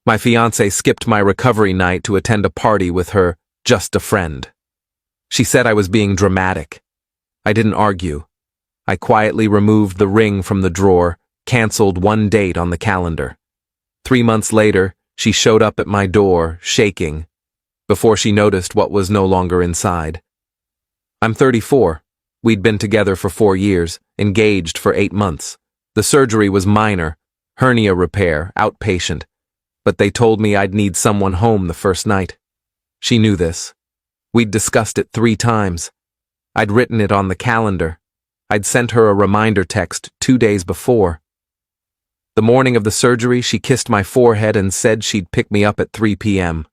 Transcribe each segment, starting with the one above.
My fiancée skipped my recovery night to attend a party with her just a friend. She said I was being dramatic. I didn't argue. I quietly removed the ring from the drawer, canceled one date on the calendar. 3 months later, she showed up at my door, shaking, before she noticed what was no longer inside. I'm 34. We'd been together for 4 years, engaged for 8 months. The surgery was minor, hernia repair, outpatient, but they told me I'd need someone home the first night. She knew this. We'd discussed it 3 times. I'd written it on the calendar. I'd sent her a reminder text 2 days before. The morning of the surgery, she kissed my forehead and said she'd pick me up at 3 p.m.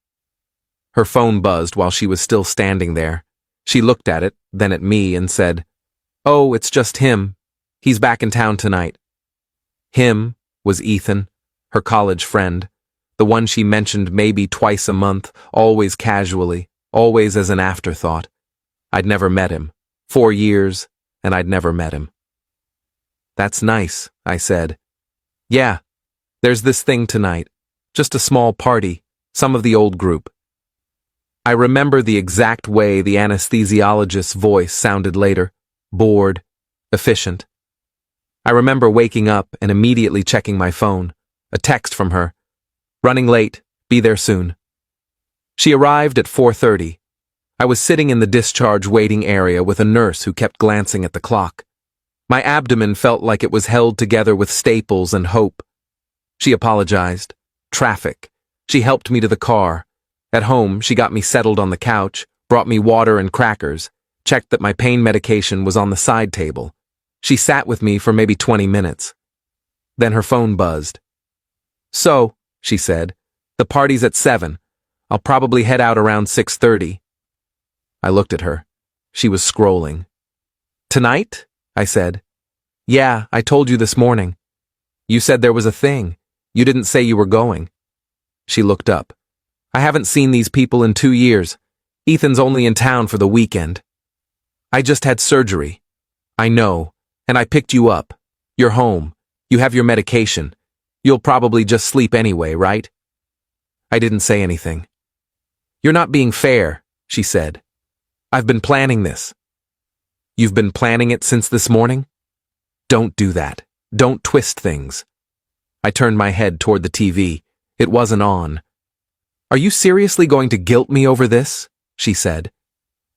Her phone buzzed while she was still standing there. She looked at it, then at me, and said, "Oh, it's just him. He's back in town tonight." Him was Ethan, her college friend, the one she mentioned maybe twice a month, always casually, always as an afterthought. I'd never met him. 4 years, and I'd never met him. "That's nice," I said. "Yeah, there's this thing tonight. Just a small party, some of the old group." I remember the exact way the anesthesiologist's voice sounded later, bored, efficient. I remember waking up and immediately checking my phone, a text from her. "Running late, be there soon." She arrived at 4:30. I was sitting in the discharge waiting area with a nurse who kept glancing at the clock. My abdomen felt like it was held together with staples and hope. She apologized. Traffic. She helped me to the car. At home, she got me settled on the couch, brought me water and crackers, checked that my pain medication was on the side table. She sat with me for maybe 20 minutes. Then her phone buzzed. "So," she said, "the party's at 7. I'll probably head out around 6:30. I looked at her. She was scrolling. "Tonight?" I said. "Yeah, I told you this morning. You said there was a thing. You didn't say you were going." She looked up. "I haven't seen these people in 2 years. Ethan's only in town for the weekend." "I just had surgery." "I know, and I picked you up. You're home. You have your medication. You'll probably just sleep anyway, right?" I didn't say anything. "You're not being fair," she said. "I've been planning this." "You've been planning it since this morning?" "Don't do that. Don't twist things." I turned my head toward the TV. It wasn't on. "Are you seriously going to guilt me over this?" she said.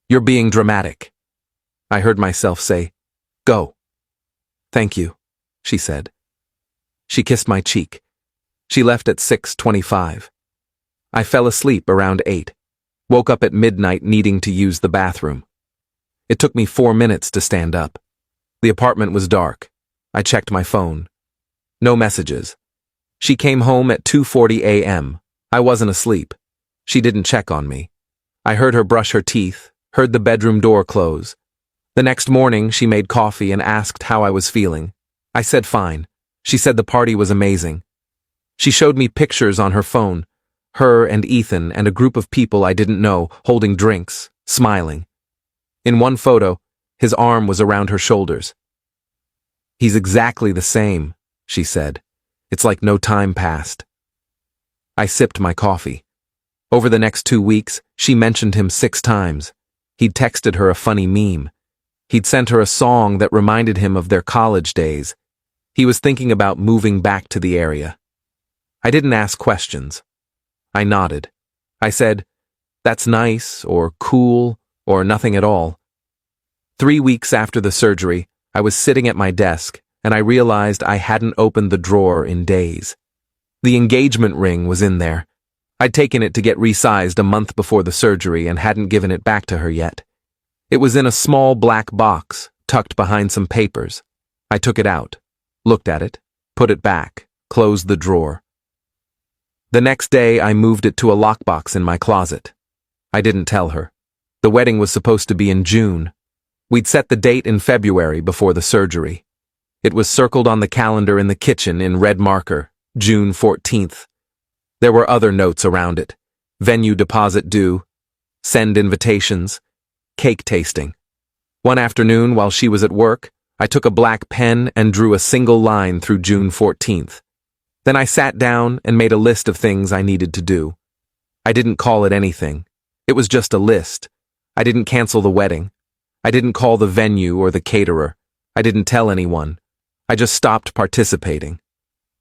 "You're being dramatic." I heard myself say, "Go." "Thank you," she said. She kissed my cheek. She left at 6:25. I fell asleep around 8. Woke up at midnight needing to use the bathroom. It took me 4 minutes to stand up. The apartment was dark. I checked my phone. No messages. She came home at 2:40 a.m. I wasn't asleep. She didn't check on me. I heard her brush her teeth, heard the bedroom door close. The next morning, she made coffee and asked how I was feeling. I said fine. She said the party was amazing. She showed me pictures on her phone, her and Ethan and a group of people I didn't know, holding drinks, smiling. In one photo, his arm was around her shoulders. "He's exactly the same," she said. "It's like no time passed." I sipped my coffee. Over the next 2 weeks, she mentioned him 6 times. He'd texted her a funny meme. He'd sent her a song that reminded him of their college days. He was thinking about moving back to the area. I didn't ask questions. I nodded. I said, "That's nice," or "cool," or nothing at all. 3 weeks after the surgery, I was sitting at my desk, and I realized I hadn't opened the drawer in days. The engagement ring was in there. I'd taken it to get resized a month before the surgery and hadn't given it back to her yet. It was in a small black box, tucked behind some papers. I took it out, looked at it, put it back, closed the drawer. The next day, I moved it to a lockbox in my closet. I didn't tell her. The wedding was supposed to be in June. We'd set the date in February before the surgery. It was circled on the calendar in the kitchen in red marker, June 14th. There were other notes around it. Venue deposit due, send invitations, cake tasting. One afternoon, while she was at work, I took a black pen and drew a single line through June 14th. Then I sat down and made a list of things I needed to do. I didn't call it anything. It was just a list. I didn't cancel the wedding. I didn't call the venue or the caterer. I didn't tell anyone. I just stopped participating.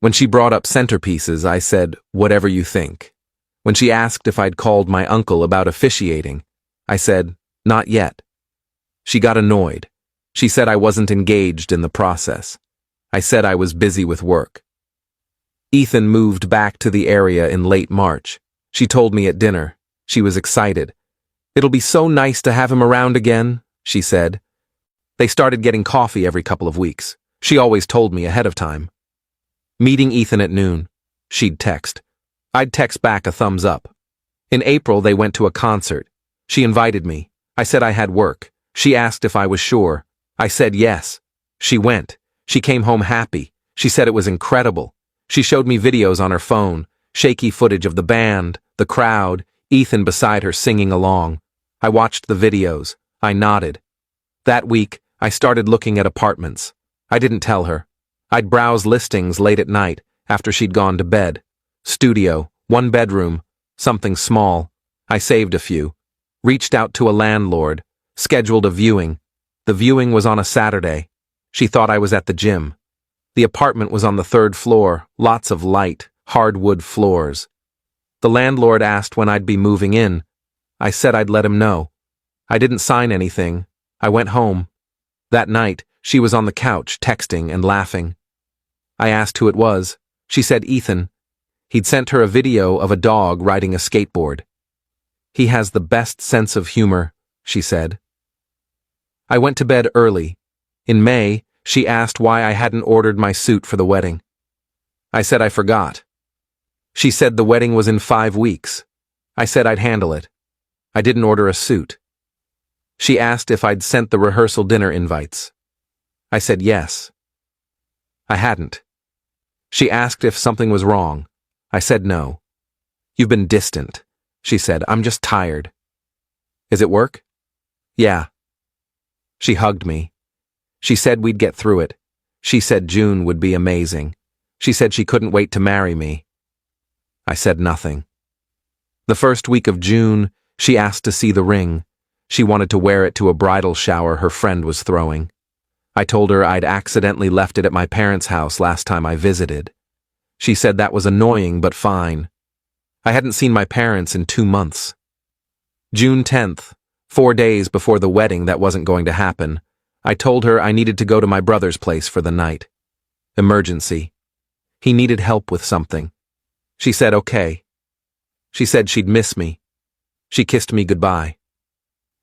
When she brought up centerpieces, I said, whatever you think. When she asked if I'd called my uncle about officiating, I said, not yet. She got annoyed. She said I wasn't engaged in the process. I said I was busy with work. Ethan moved back to the area in late March. She told me at dinner. She was excited. It'll be so nice to have him around again, she said. They started getting coffee every couple of weeks. She always told me ahead of time. Meeting Ethan at noon. She'd text. I'd text back a thumbs up. In April, they went to a concert. She invited me. I said I had work. She asked if I was sure. I said yes. She went. She came home happy. She said it was incredible. She showed me videos on her phone, shaky footage of the band, the crowd, Ethan beside her singing along. I watched the videos. I nodded. That week, I started looking at apartments. I didn't tell her. I'd browse listings late at night, after she'd gone to bed. Studio, 1 bedroom, something small. I saved a few. Reached out to a landlord, scheduled a viewing. The viewing was on a Saturday. She thought I was at the gym. The apartment was on the 3rd floor, lots of light, hardwood floors. The landlord asked when I'd be moving in. I said I'd let him know. I didn't sign anything. I went home. That night, she was on the couch, texting and laughing. I asked who it was. She said Ethan. He'd sent her a video of a dog riding a skateboard. He has the best sense of humor, she said. I went to bed early. In May, she asked why I hadn't ordered my suit for the wedding. I said I forgot. She said the wedding was in 5 weeks. I said I'd handle it. I didn't order a suit. She asked if I'd sent the rehearsal dinner invites. I said yes. I hadn't. She asked if something was wrong. I said no. You've been distant, she said. I'm just tired. Is it work? Yeah. She hugged me. She said we'd get through it. She said June would be amazing. She said she couldn't wait to marry me. I said nothing. The first week of June, she asked to see the ring. She wanted to wear it to a bridal shower her friend was throwing. I told her I'd accidentally left it at my parents' house last time I visited. She said that was annoying but fine. I hadn't seen my parents in 2 months. June 10th, 4 days before the wedding that wasn't going to happen, I told her I needed to go to my brother's place for the night. Emergency. He needed help with something. She said okay. She said she'd miss me. She kissed me goodbye.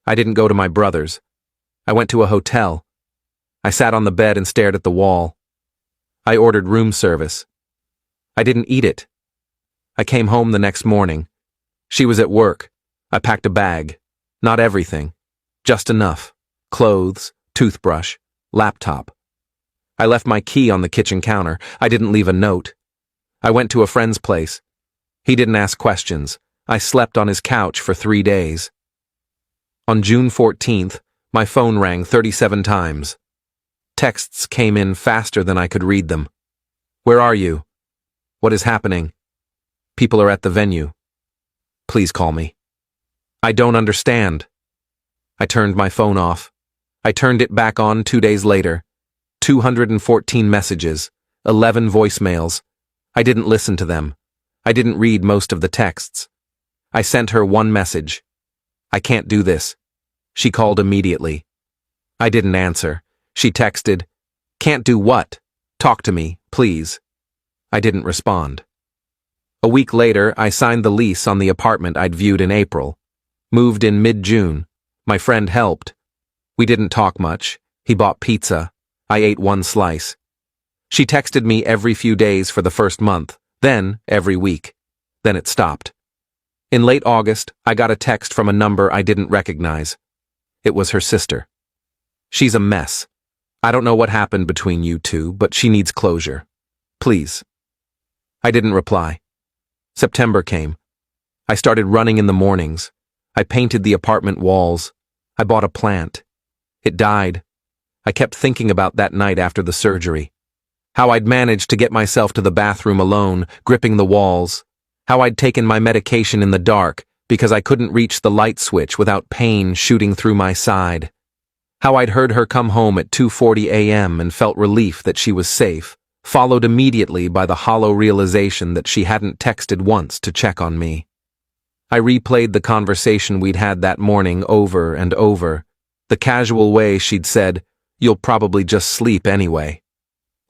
I didn't go to my brother's. I went to a hotel. I sat on the bed and stared at the wall. I ordered room service. I didn't eat it. I came home the next morning. She was at work. I packed a bag. Not everything. Just enough. Clothes, toothbrush, laptop. I left my key on the kitchen counter. I didn't leave a note. I went to a friend's place. He didn't ask questions. I slept on his couch for 3 days. On June 14th, my phone rang 37 times. Texts came in faster than I could read them. Where are you? What is happening? People are at the venue. Please call me. I don't understand. I turned my phone off. I turned it back on 2 days later. 214 messages, 11 voicemails. I didn't listen to them. I didn't read most of the texts. I sent her one message. I can't do this. She called immediately. I didn't answer. She texted, "Can't do what? Talk to me, please." I didn't respond. A week later, I signed the lease on the apartment I'd viewed in April. Moved in mid-June. My friend helped. We didn't talk much. He bought pizza. I ate 1 slice. She texted me every few days for the first month, then every week. Then it stopped. In late August, I got a text from a number I didn't recognize. It was her sister. "She's a mess. I don't know what happened between you two, but she needs closure. Please." I didn't reply. September came. I started running in the mornings. I painted the apartment walls. I bought a plant. It died. I kept thinking about that night after the surgery. How I'd managed to get myself to the bathroom alone, gripping the walls. How I'd taken my medication in the dark because I couldn't reach the light switch without pain shooting through my side. How I'd heard her come home at 2:40 a.m. and felt relief that she was safe, followed immediately by the hollow realization that she hadn't texted once to check on me. I replayed the conversation we'd had that morning over and over, the casual way she'd said, "You'll probably just sleep anyway."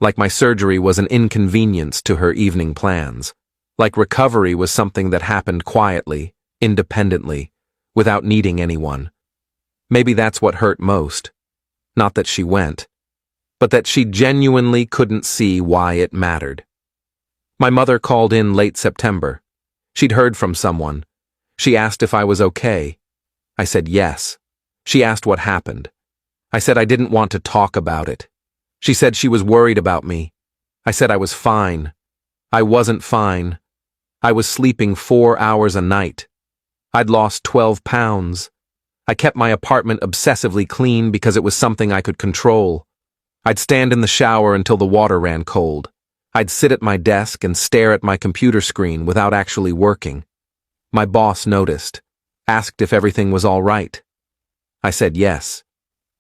Like my surgery was an inconvenience to her evening plans. Like recovery was something that happened quietly, independently, without needing anyone. Maybe that's what hurt most. Not that she went, but that she genuinely couldn't see why it mattered. My mother called in late September. She'd heard from someone. She asked if I was okay. I said yes. She asked what happened. I said I didn't want to talk about it. She said she was worried about me. I said I was fine. I wasn't fine. I was sleeping 4 hours a night. I'd lost 12 pounds. I kept my apartment obsessively clean because it was something I could control. I'd stand in the shower until the water ran cold. I'd sit at my desk and stare at my computer screen without actually working. My boss noticed, asked if everything was all right. I said yes.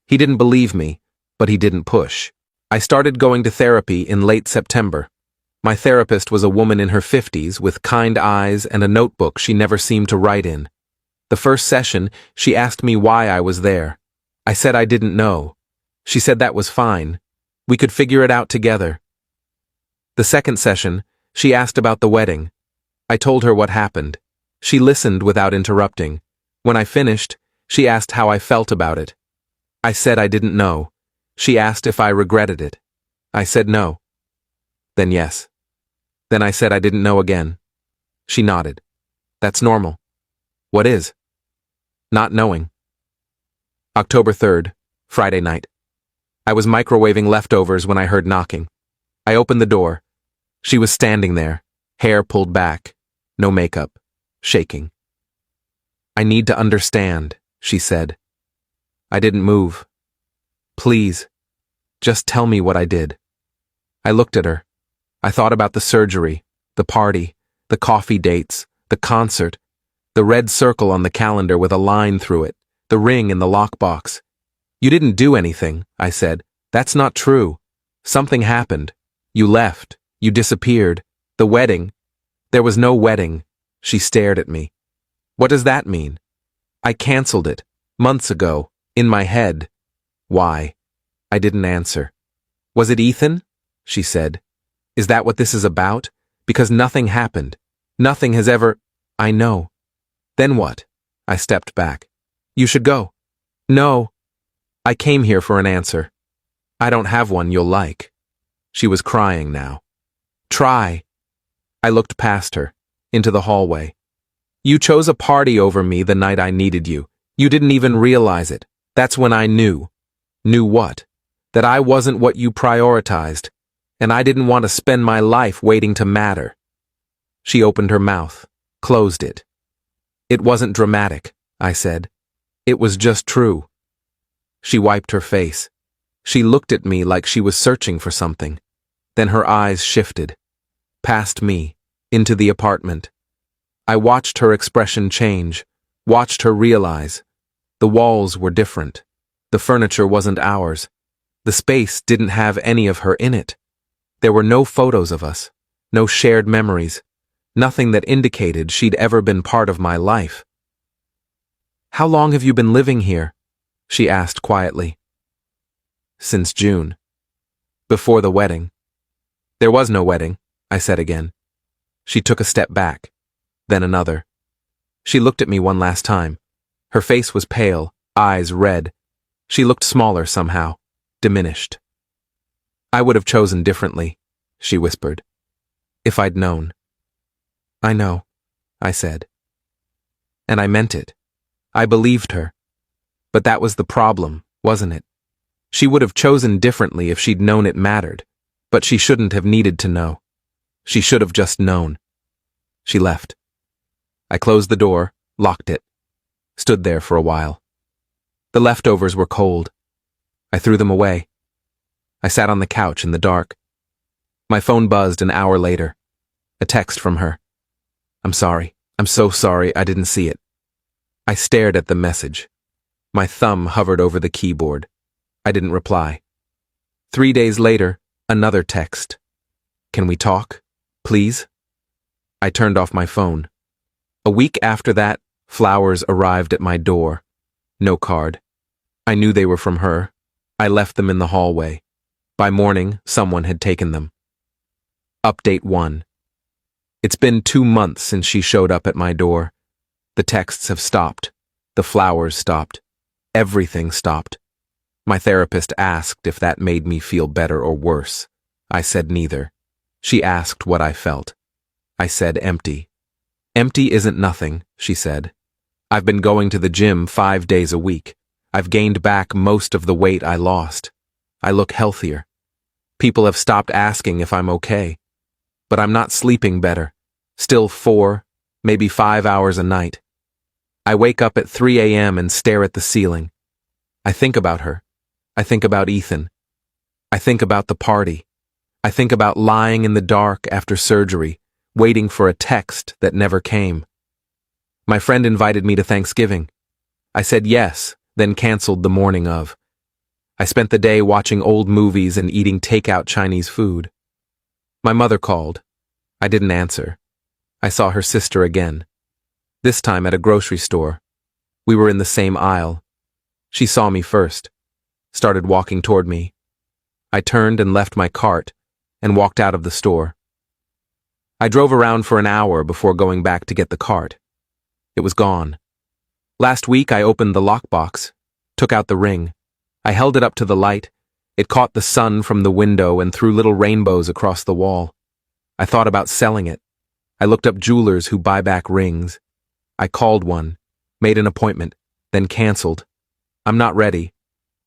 He didn't believe me, but he didn't push. I started going to therapy in late September. My therapist was a woman in her 50s with kind eyes and a notebook she never seemed to write in. The first session, she asked me why I was there. I said I didn't know. She said that was fine. We could figure it out together. The second session, she asked about the wedding. I told her what happened. She listened without interrupting. When I finished, she asked how I felt about it. I said I didn't know. She asked if I regretted it. I said no. Then yes. Then I said I didn't know again. She nodded. That's normal. What is? Not knowing. October 3rd, Friday night. I was microwaving leftovers when I heard knocking. I opened the door. She was standing there, hair pulled back, no makeup, shaking. I need to understand, she said. I didn't move. Please, just tell me what I did. I looked at her. I thought about the surgery, the party, the coffee dates, the concert, the red circle on the calendar with a line through it, the ring in the lockbox. You didn't do anything, I said. That's not true. Something happened. You left. You disappeared. The wedding. There was no wedding. She stared at me. What does that mean? I canceled it, months ago, in my head. Why? I didn't answer. Was it Ethan? She said. Is that what this is about? Because nothing happened. Nothing has ever... I know. Then what? I stepped back. You should go. No. I came here for an answer. I don't have one you'll like. She was crying now. Try. I looked past her, into the hallway. You chose a party over me the night I needed you. You didn't even realize it. That's when I knew. Knew what? That I wasn't what you prioritized, and I didn't want to spend my life waiting to matter. She opened her mouth, closed it. It wasn't dramatic, I said. It was just true. She wiped her face. She looked at me like she was searching for something. Then her eyes shifted. Past me, into the apartment. I watched her expression change, watched her realize. The walls were different. The furniture wasn't ours. The space didn't have any of her in it. There were no photos of us, no shared memories, nothing that indicated she'd ever been part of my life. How long have you been living here? She asked quietly. Since June. Before the wedding. There was no wedding, I said again. She took a step back, then another. She looked at me one last time. Her face was pale, eyes red. She looked smaller somehow, diminished. I would have chosen differently, she whispered, if I'd known. I know, I said. And I meant it. I believed her. But that was the problem, wasn't it? She would have chosen differently if she'd known it mattered, but she shouldn't have needed to know. She should have just known. She left. I closed the door, locked it, stood there for a while. The leftovers were cold. I threw them away. I sat on the couch in the dark. My phone buzzed an hour later. A text from her. I'm sorry. I'm so sorry I didn't see it. I stared at the message. My thumb hovered over the keyboard. I didn't reply. 3 days later, another text. Can we talk? Please? I turned off my phone. A week after that, flowers arrived at my door. No card. I knew they were from her. I left them in the hallway. By morning, someone had taken them. Update 1. It's been 2 months since she showed up at my door. The texts have stopped. The flowers stopped. Everything stopped. My therapist asked if that made me feel better or worse. I said neither. She asked what I felt. I said empty. Empty isn't nothing, she said. I've been going to the gym 5 days a week. I've gained back most of the weight I lost. I look healthier. People have stopped asking if I'm okay. But I'm not sleeping better. Still 4, maybe 5 hours a night. I wake up at 3 a.m. and stare at the ceiling. I think about her. I think about Ethan. I think about the party. I think about lying in the dark after surgery, waiting for a text that never came. My friend invited me to Thanksgiving. I said yes, then canceled the morning of. I spent the day watching old movies and eating takeout Chinese food. My mother called. I didn't answer. I saw her sister again. This time at a grocery store. We were in the same aisle. She saw me first, started walking toward me. I turned and left my cart and walked out of the store. I drove around for an hour before going back to get the cart. It was gone. Last week I opened the lockbox, took out the ring. I held it up to the light. It caught the sun from the window and threw little rainbows across the wall. I thought about selling it. I looked up jewelers who buy back rings. I called one, made an appointment, then canceled. I'm not ready.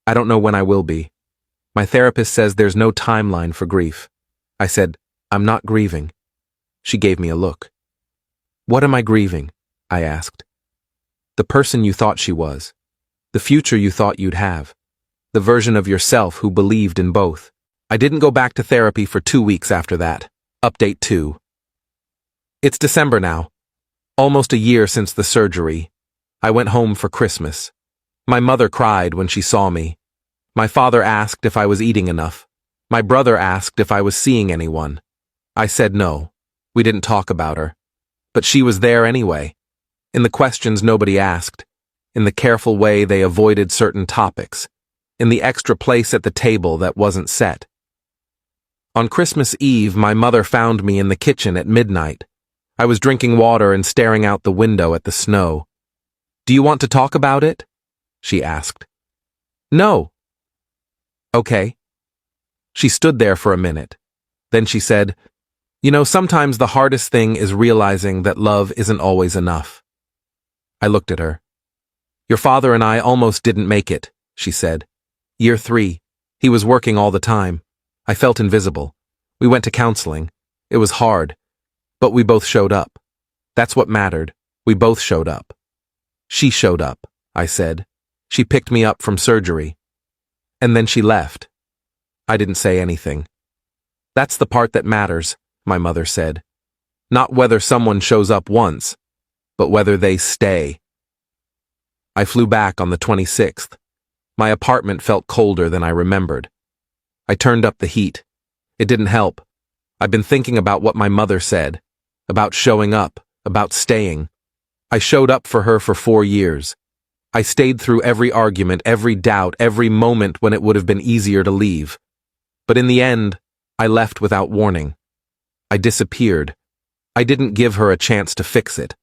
I don't know when I will be. My therapist says there's no timeline for grief. I said, I'm not grieving. She gave me a look. What am I grieving? I asked. The person you thought she was. The future you thought you'd have. The version of yourself who believed in both. I didn't go back to therapy for 2 weeks after that. Update 2. It's December now. Almost a year since the surgery. I went home for Christmas. My mother cried when she saw me. My father asked if I was eating enough. My brother asked if I was seeing anyone. I said no. We didn't talk about her. But she was there anyway. In the questions nobody asked. In the careful way they avoided certain topics. In the extra place at the table that wasn't set. On Christmas Eve, my mother found me in the kitchen at midnight. I was drinking water and staring out the window at the snow. Do you want to talk about it? She asked. No. Okay. She stood there for a minute. Then she said, You know, sometimes the hardest thing is realizing that love isn't always enough. I looked at her. Your father and I almost didn't make it, she said. Year 3. He was working all the time. I felt invisible. We went to counseling. It was hard. But we both showed up. That's what mattered. We both showed up. She showed up, I said. She picked me up from surgery. And then she left. I didn't say anything. That's the part that matters, my mother said. Not whether someone shows up once, but whether they stay. I flew back on the 26th. My apartment felt colder than I remembered. I turned up the heat. It didn't help. I've been thinking about what my mother said, about showing up, about staying. I showed up for her for 4 years. I stayed through every argument, every doubt, every moment when it would have been easier to leave. But in the end, I left without warning. I disappeared. I didn't give her a chance to fix it.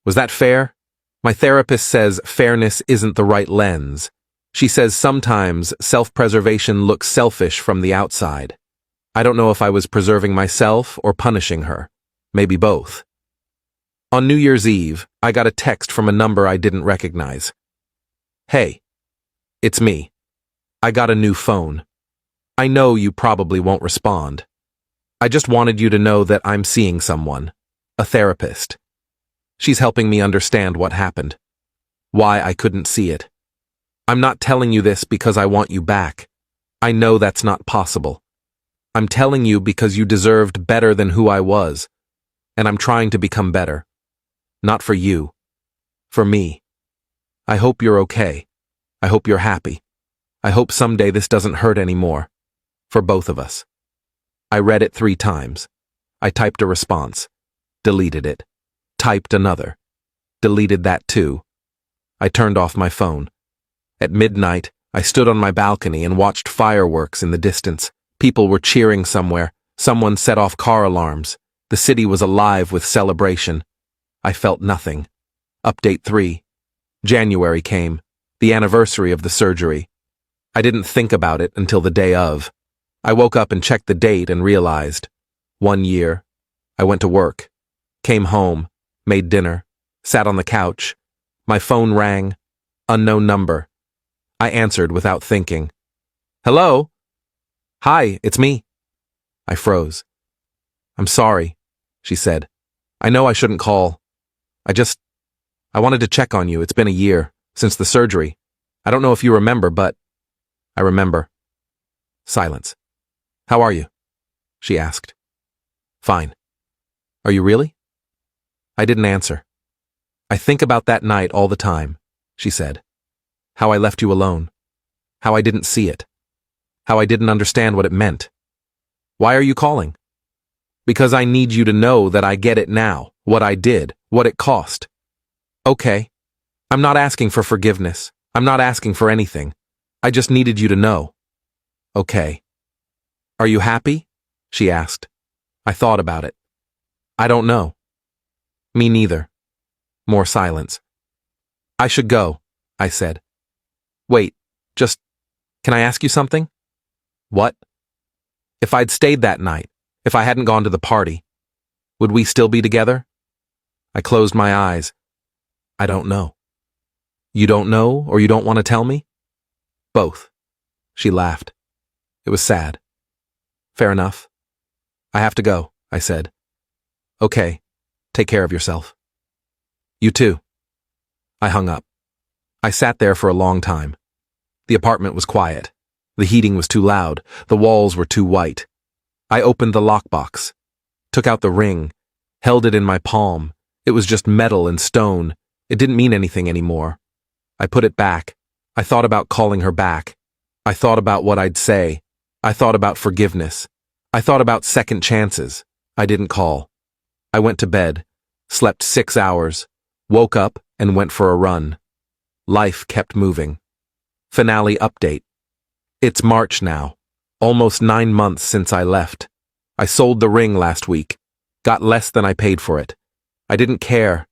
Was that fair? My therapist says fairness isn't the right lens. She says sometimes self-preservation looks selfish from the outside. I don't know if I was preserving myself or punishing her. Maybe both. On New Year's Eve, I got a text from a number I didn't recognize. Hey, it's me. I got a new phone. I know you probably won't respond. I just wanted you to know that I'm seeing someone, a therapist. She's helping me understand what happened, why I couldn't see it. I'm not telling you this because I want you back. I know that's not possible. I'm telling you because you deserved better than who I was, and I'm trying to become better. Not for you. For me. I hope you're okay. I hope you're happy. I hope someday this doesn't hurt anymore. For both of us. I read it 3 times. I typed a response. Deleted it. Typed another. Deleted that too. I turned off my phone. At midnight, I stood on my balcony and watched fireworks in the distance. People were cheering somewhere. Someone set off car alarms. The city was alive with celebration. I felt nothing. Update 3. January came, the anniversary of the surgery. I didn't think about it until the day of. I woke up and checked the date and realized. 1 year. I went to work. Came home. Made dinner. Sat on the couch. My phone rang. Unknown number. I answered without thinking. Hello? Hi, it's me. I froze. I'm sorry, she said. I know I shouldn't call. I wanted to check on you. It's been a year since the surgery. I don't know if you remember, but I remember. Silence. How are you? She asked. Fine. Are you really? I didn't answer. I think about that night all the time, she said. How I left you alone. How I didn't see it. How I didn't understand what it meant. Why are you calling? Because I need you to know that I get it now, what I did, what it cost. Okay. I'm not asking for forgiveness. I'm not asking for anything. I just needed you to know. Okay. Are you happy? She asked. I thought about it. I don't know. Me neither. More silence. I should go, I said. Wait, can I ask you something? What? If I'd stayed that night, if I hadn't gone to the party, would we still be together? I closed my eyes. I don't know. You don't know, or you don't want to tell me? Both. She laughed. It was sad. Fair enough. I have to go, I said. Okay. Take care of yourself. You too. I hung up. I sat there for a long time. The apartment was quiet. The heating was too loud. The walls were too white. I opened the lockbox, took out the ring, held it in my palm. It was just metal and stone. It didn't mean anything anymore. I put it back. I thought about calling her back. I thought about what I'd say. I thought about forgiveness. I thought about second chances. I didn't call. I went to bed, slept 6 hours, woke up and went for a run. Life kept moving. Finale update. It's March now. Almost 9 months since I left. I sold the ring last week. Got less than I paid for it. I didn't care.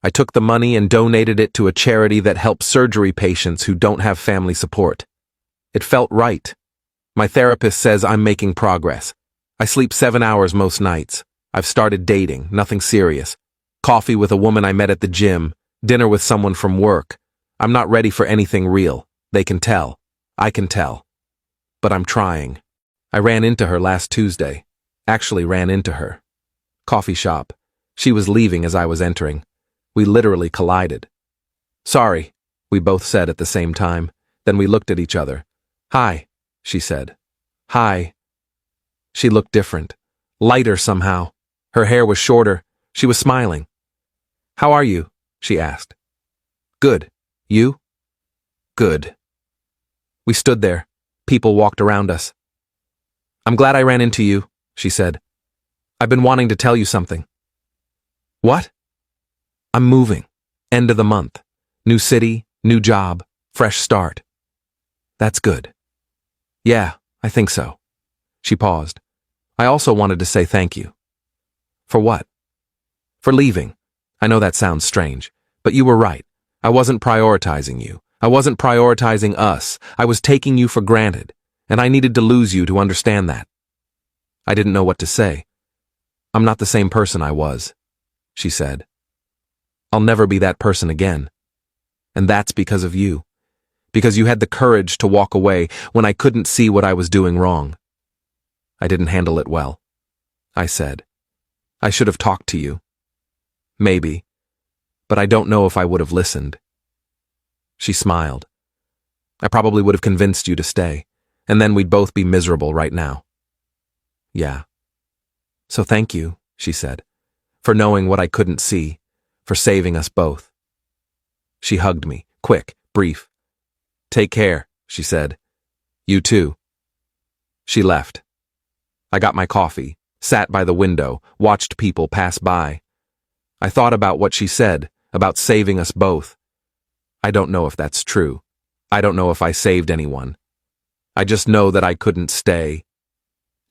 I took the money and donated it to a charity that helps surgery patients who don't have family support. It felt right. My therapist says I'm making progress. I sleep 7 hours most nights. I've started dating, nothing serious. Coffee with a woman I met at the gym, dinner with someone from work. I'm not ready for anything real. They can tell. I can tell. But I'm trying. I ran into her last Tuesday. Actually ran into her. Coffee shop. She was leaving as I was entering. We literally collided. Sorry, we both said at the same time. Then we looked at each other. Hi, she said. Hi. She looked different. Lighter somehow. Her hair was shorter. She was smiling. How are you? She asked. Good. You? Good. We stood there. People walked around us. I'm glad I ran into you, she said. I've been wanting to tell you something. What? I'm moving. End of the month. New city, new job, fresh start. That's good. Yeah, I think so. She paused. I also wanted to say thank you. For what? For leaving. I know that sounds strange, but you were right. I wasn't prioritizing you. I wasn't prioritizing us. I was taking you for granted, and I needed to lose you to understand that. I didn't know what to say. I'm not the same person I was, she said. I'll never be that person again. And that's because of you. Because you had the courage to walk away when I couldn't see what I was doing wrong. I didn't handle it well. I said. I should have talked to you. Maybe. But I don't know if I would have listened. She smiled. I probably would have convinced you to stay, and then we'd both be miserable right now. Yeah. So thank you, she said, for knowing what I couldn't see, for saving us both. She hugged me, quick, brief. Take care, she said. You too. She left. I got my coffee, sat by the window, watched people pass by. I thought about what she said, about saving us both. I don't know if that's true. I don't know if I saved anyone. I just know that I couldn't stay.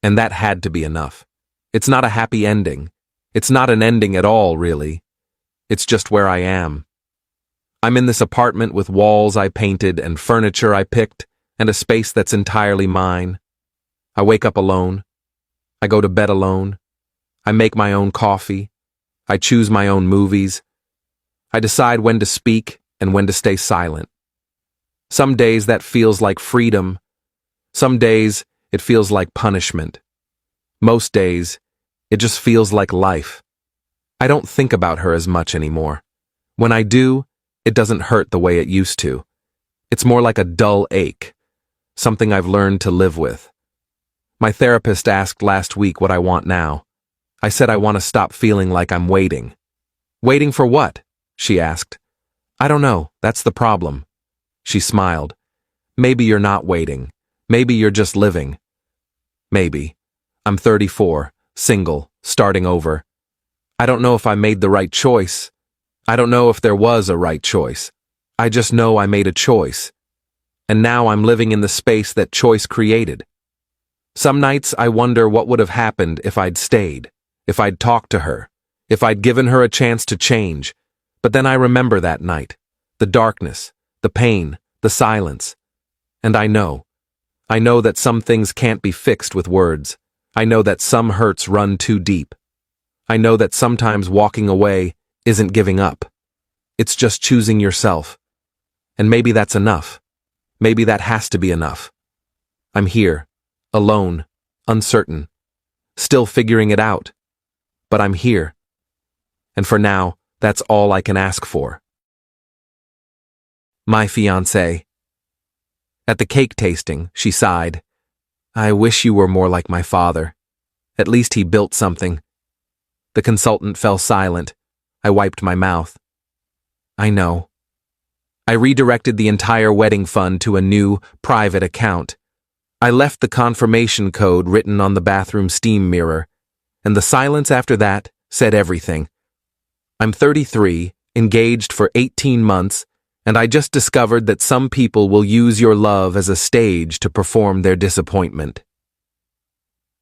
And that had to be enough. It's not a happy ending. It's not an ending at all, really. It's just where I am. I'm in this apartment with walls I painted and furniture I picked and a space that's entirely mine. I wake up alone. I go to bed alone. I make my own coffee. I choose my own movies. I decide when to speak and when to stay silent. Some days that feels like freedom. Some days it feels like punishment. Most days it just feels like life. I don't think about her as much anymore. When I do, it doesn't hurt the way it used to. It's more like a dull ache, something I've learned to live with. My therapist asked last week what I want now. I said I want to stop feeling like I'm waiting. Waiting for what? She asked. I don't know, that's the problem. She smiled. Maybe you're not waiting. Maybe you're just living. Maybe. I'm 34, single, starting over. I don't know if I made the right choice. I don't know if there was a right choice. I just know I made a choice. And now I'm living in the space that choice created. Some nights I wonder what would have happened if I'd stayed, if I'd talked to her, if I'd given her a chance to change. But then I remember that night, the darkness, the pain, the silence. And I know that some things can't be fixed with words. I know that some hurts run too deep. I know that sometimes walking away isn't giving up. It's just choosing yourself. And maybe that's enough. Maybe that has to be enough. I'm here, alone, uncertain, still figuring it out. But I'm here. And for now, that's all I can ask for. My fiancée. At the cake tasting, she sighed. I wish you were more like my father. At least he built something. The consultant fell silent. I wiped my mouth. I know. I redirected the entire wedding fund to a new, private account. I left the confirmation code written on the bathroom steam mirror, and the silence after that said everything. I'm 33, engaged for 18 months, and I just discovered that some people will use your love as a stage to perform their disappointment.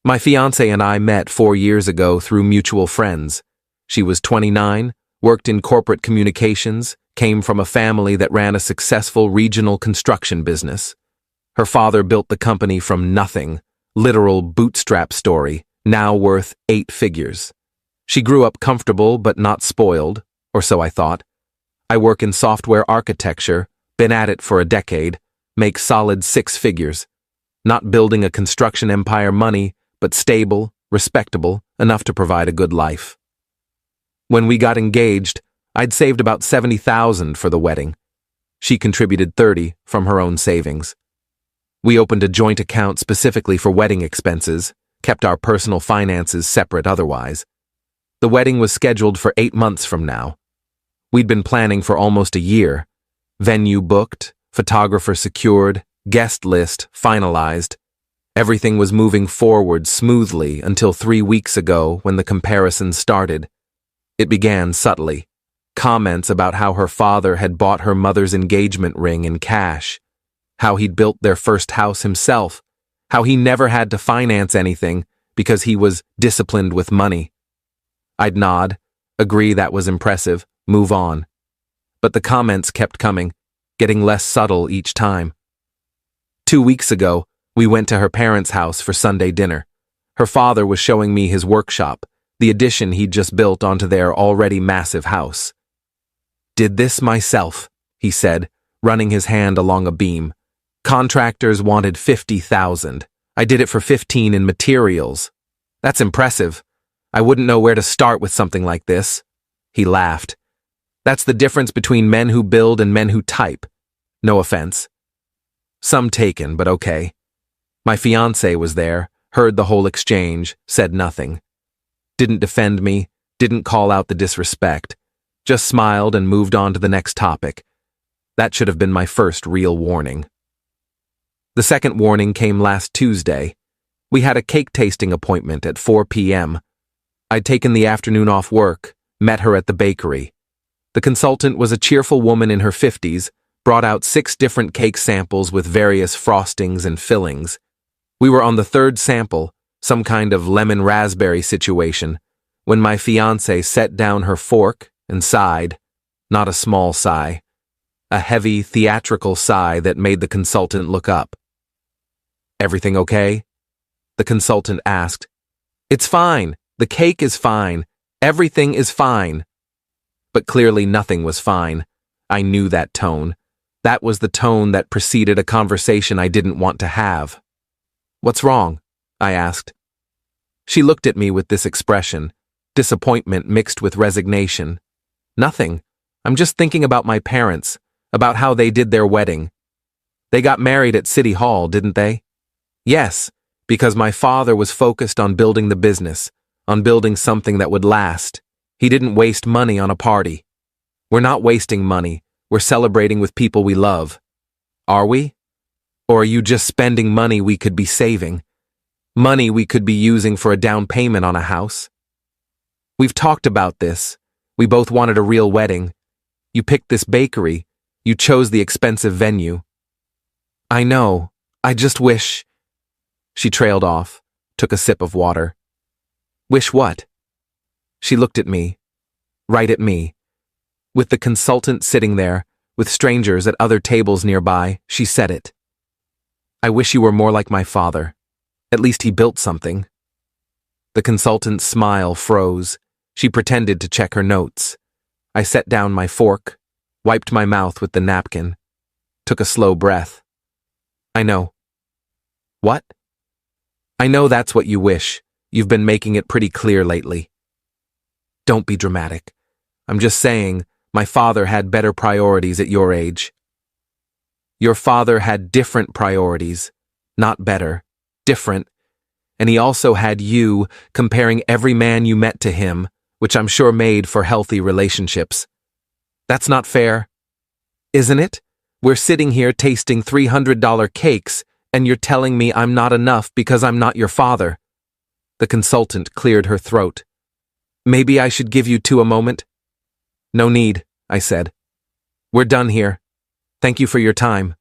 My fiancée and I met 4 years ago through mutual friends. She was 29, worked in corporate communications, came from a family that ran a successful regional construction business. Her father built the company from nothing, literal bootstrap story, now worth 8 figures. She grew up comfortable but not spoiled, or so I thought. I work in software architecture, been at it for a decade, make solid 6 figures. Not building a construction empire money, but stable, respectable, enough to provide a good life. When we got engaged, I'd saved about $70,000 for the wedding. She contributed $30,000 from her own savings. We opened a joint account specifically for wedding expenses, kept our personal finances separate otherwise. The wedding was scheduled for 8 months from now. We'd been planning for almost a year. Venue booked, photographer secured, guest list finalized. Everything was moving forward smoothly until 3 weeks ago when the comparison started. It began subtly. Comments about how her father had bought her mother's engagement ring in cash, how he'd built their first house himself, how he never had to finance anything because he was disciplined with money. I'd nod, agree that was impressive, move on. But the comments kept coming, getting less subtle each time. 2 weeks ago, we went to her parents' house for Sunday dinner. Her father was showing me his workshop, the addition he'd just built onto their already massive house. Did this myself, he said, running his hand along a beam. Contractors wanted $50,000. I did it for $15,000 in materials. That's impressive. I wouldn't know where to start with something like this. He laughed. That's the difference between men who build and men who type. No offense. Some taken, but okay. My fiancée was there, heard the whole exchange, said nothing. Didn't defend me, didn't call out the disrespect, just smiled and moved on to the next topic. That should have been my first real warning. The second warning came last Tuesday. We had a cake tasting appointment at 4 p.m. I'd taken the afternoon off work, met her at the bakery. The consultant was a cheerful woman in her 50s, brought out 6 different cake samples with various frostings and fillings. We were on the third sample, some kind of lemon raspberry situation, when my fiancée set down her fork and sighed, not a small sigh, a heavy, theatrical sigh that made the consultant look up. "Everything okay?" the consultant asked. "It's fine. The cake is fine. Everything is fine." But clearly nothing was fine. I knew that tone. That was the tone that preceded a conversation I didn't want to have. "What's wrong?" I asked. She looked at me with this expression, disappointment mixed with resignation. "Nothing. I'm just thinking about my parents, about how they did their wedding. They got married at City Hall, didn't they?" "Yes, because my father was focused on building the business, on building something that would last. He didn't waste money on a party." "We're not wasting money. We're celebrating with people we love." "Are we? Or are you just spending money we could be saving? Money we could be using for a down payment on a house?" "We've talked about this. We both wanted a real wedding. You picked this bakery. You chose the expensive venue." "I know. I just wish—" She trailed off, took a sip of water. "Wish what?" She looked at me. Right at me. With the consultant sitting there, with strangers at other tables nearby, she said it. "I wish you were more like my father. At least he built something." The consultant's smile froze. She pretended to check her notes. I set down my fork, wiped my mouth with the napkin, took a slow breath. "I know." "What?" "I know that's what you wish. You've been making it pretty clear lately." "Don't be dramatic. I'm just saying, my father had better priorities at your age." "Your father had different priorities. Not better. Different. And he also had you, comparing every man you met to him, which I'm sure made for healthy relationships. That's not fair. Isn't it? We're sitting here tasting $300 cakes, and you're telling me I'm not enough because I'm not your father." The consultant cleared her throat. "Maybe I should give you 2 a moment?" "No need," I said. "We're done here. Thank you for your time."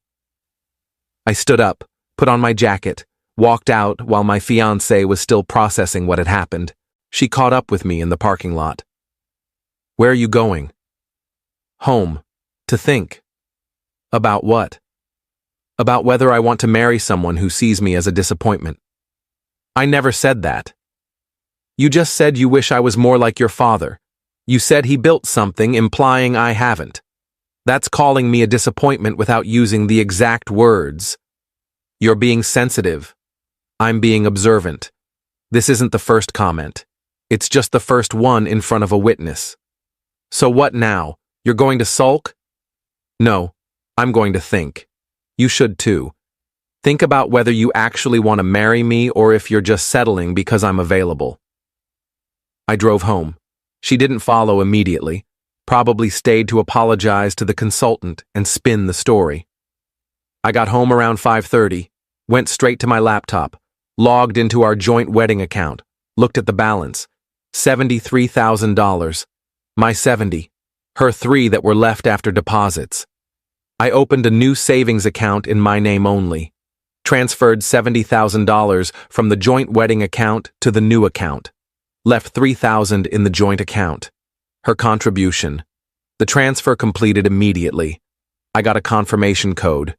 I stood up, put on my jacket, walked out while my fiancée was still processing what had happened. She caught up with me in the parking lot. "Where are you going?" "Home. To think." "About what?" "About whether I want to marry someone who sees me as a disappointment." "I never said that." "You just said you wish I was more like your father. You said he built something, implying I haven't. That's calling me a disappointment without using the exact words." "You're being sensitive. I'm being observant. This isn't the first comment. It's just the first one in front of a witness." "So what now? You're going to sulk?" "No, I'm going to think. You should too. Think about whether you actually want to marry me or if you're just settling because I'm available." I drove home. She didn't follow immediately, probably stayed to apologize to the consultant and spin the story. I got home around 5:30, went straight to my laptop, logged into our joint wedding account, looked at the balance. $73,000. My 70. Her 3 that were left after deposits. I opened a new savings account in my name only. Transferred $70,000 from the joint wedding account to the new account. Left $3,000 in the joint account. Her contribution. The transfer completed immediately. I got a confirmation code.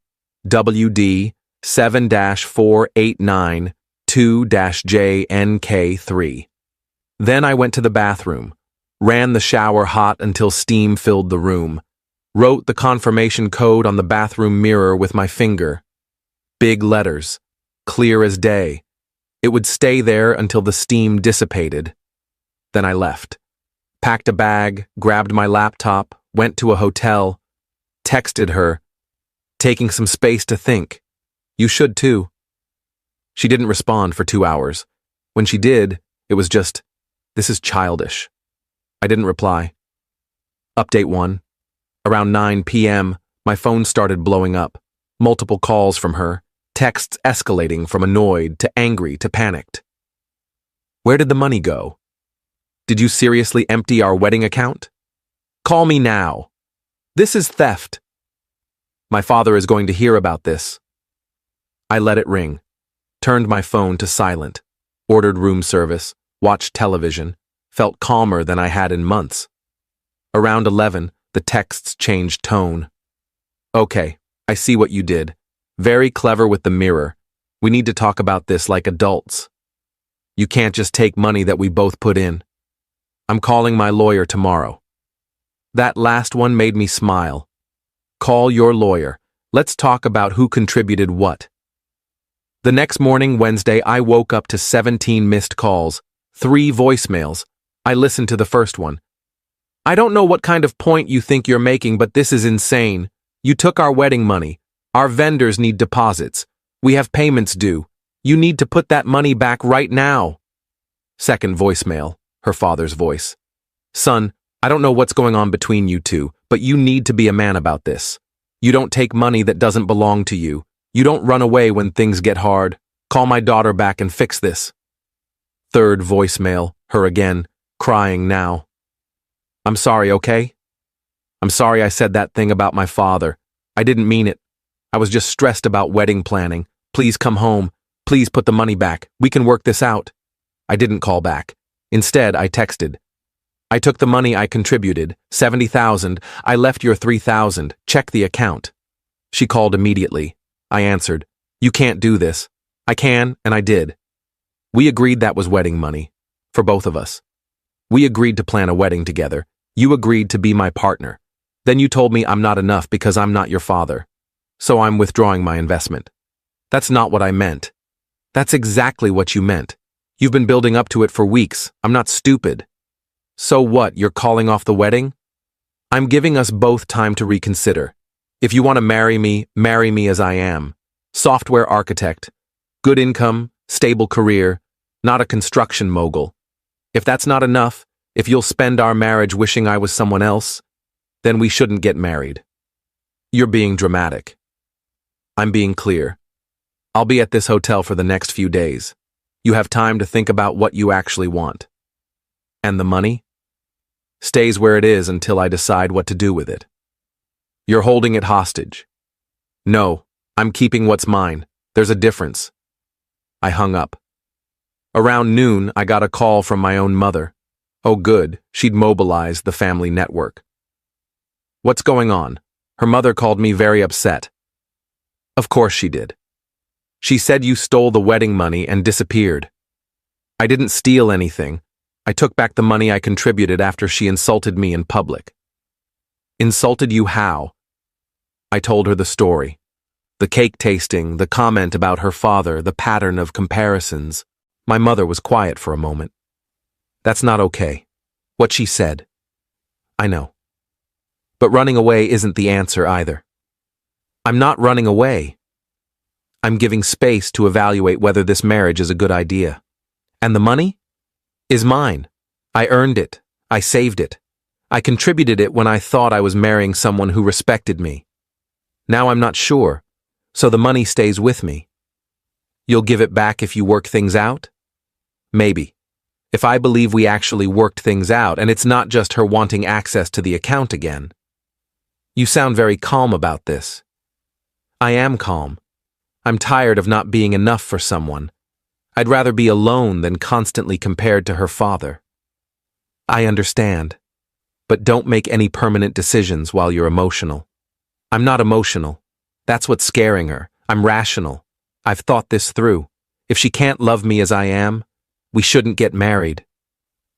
WD 7-4892-JNK3. Then I went to the bathroom, ran the shower hot until steam filled the room, wrote the confirmation code on the bathroom mirror with my finger. Big letters, clear as day. It would stay there until the steam dissipated. Then I left. Packed a bag, grabbed my laptop, went to a hotel, texted her, "Taking some space to think. You should too." She didn't respond for 2 hours. When she did, it was just, "This is childish." I didn't reply. Update 1. Around 9 p.m., my phone started blowing up. Multiple calls from her, texts escalating from annoyed to angry to panicked. "Where did the money go? Did you seriously empty our wedding account? Call me now. This is theft. My father is going to hear about this." I let it ring, turned my phone to silent, ordered room service, watched television, felt calmer than I had in months. Around 11, the texts changed tone. "Okay, I see what you did. Very clever with the mirror. We need to talk about this like adults. You can't just take money that we both put in. I'm calling my lawyer tomorrow." That last one made me smile. Call your lawyer. Let's talk about who contributed what. The next morning, Wednesday, I woke up to 17 missed calls, 3 voicemails. I listened to the first one. "I don't know what kind of point you think you're making, but this is insane. You took our wedding money. Our vendors need deposits. We have payments due. You need to put that money back right now." Second voicemail, her father's voice. "Son, I don't know what's going on between you two, but you need to be a man about this. You don't take money that doesn't belong to you. You don't run away when things get hard. Call my daughter back and fix this." Third voicemail, her again, crying now. "I'm sorry, okay? I'm sorry I said that thing about my father. I didn't mean it. I was just stressed about wedding planning. Please come home. Please put the money back. We can work this out." I didn't call back. Instead, I texted. "I took the money I contributed, 70,000. I left your 3,000. Check the account." She called immediately. I answered, "You can't do this." "I can, and I did." We agreed that was wedding money. For both of us. We agreed to plan a wedding together. You agreed to be my partner. Then you told me I'm not enough because I'm not your father. So I'm withdrawing my investment. That's not what I meant. That's exactly what you meant. You've been building up to it for weeks. I'm not stupid. So what, you're calling off the wedding? I'm giving us both time to reconsider. If you want to marry me as I am. Software architect. Good income, stable career, not a construction mogul. If that's not enough, if you'll spend our marriage wishing I was someone else, then we shouldn't get married. You're being dramatic. I'm being clear. I'll be at this hotel for the next few days. You have time to think about what you actually want. And the money? Stays where it is until I decide what to do with it. You're holding it hostage. No, I'm keeping what's mine. There's a difference. I hung up. Around noon, I got a call from my own mother. Oh good, she'd mobilized the family network. What's going on? Her mother called me very upset. Of course she did. She said you stole the wedding money and disappeared. I didn't steal anything. I took back the money I contributed after she insulted me in public. Insulted you how? I told her the story. The cake tasting, the comment about her father, the pattern of comparisons. My mother was quiet for a moment. That's not okay. What she said. I know. But running away isn't the answer either. I'm not running away. I'm giving space to evaluate whether this marriage is a good idea. And the money? Is mine. I earned it. I saved it. I contributed it when I thought I was marrying someone who respected me. Now I'm not sure, so the money stays with me. You'll give it back if you work things out? Maybe. If I believe we actually worked things out and it's not just her wanting access to the account again. You sound very calm about this. I am calm. I'm tired of not being enough for someone. I'd rather be alone than constantly compared to her father. I understand. But don't make any permanent decisions while you're emotional. I'm not emotional. That's what's scaring her. I'm rational. I've thought this through. If she can't love me as I am, we shouldn't get married.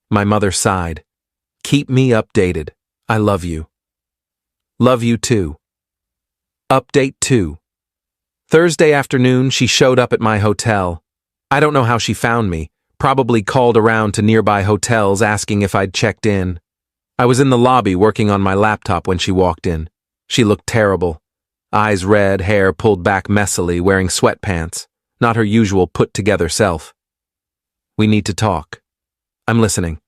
My mother sighed. Keep me updated. I love you. Love you too. Update 2. Thursday afternoon, she showed up at my hotel. I don't know how she found me. Probably called around to nearby hotels asking if I'd checked in. I was in the lobby working on my laptop when she walked in. She looked terrible. Eyes red, hair pulled back messily, wearing sweatpants. not her usual put-together self. We need to talk. I'm listening.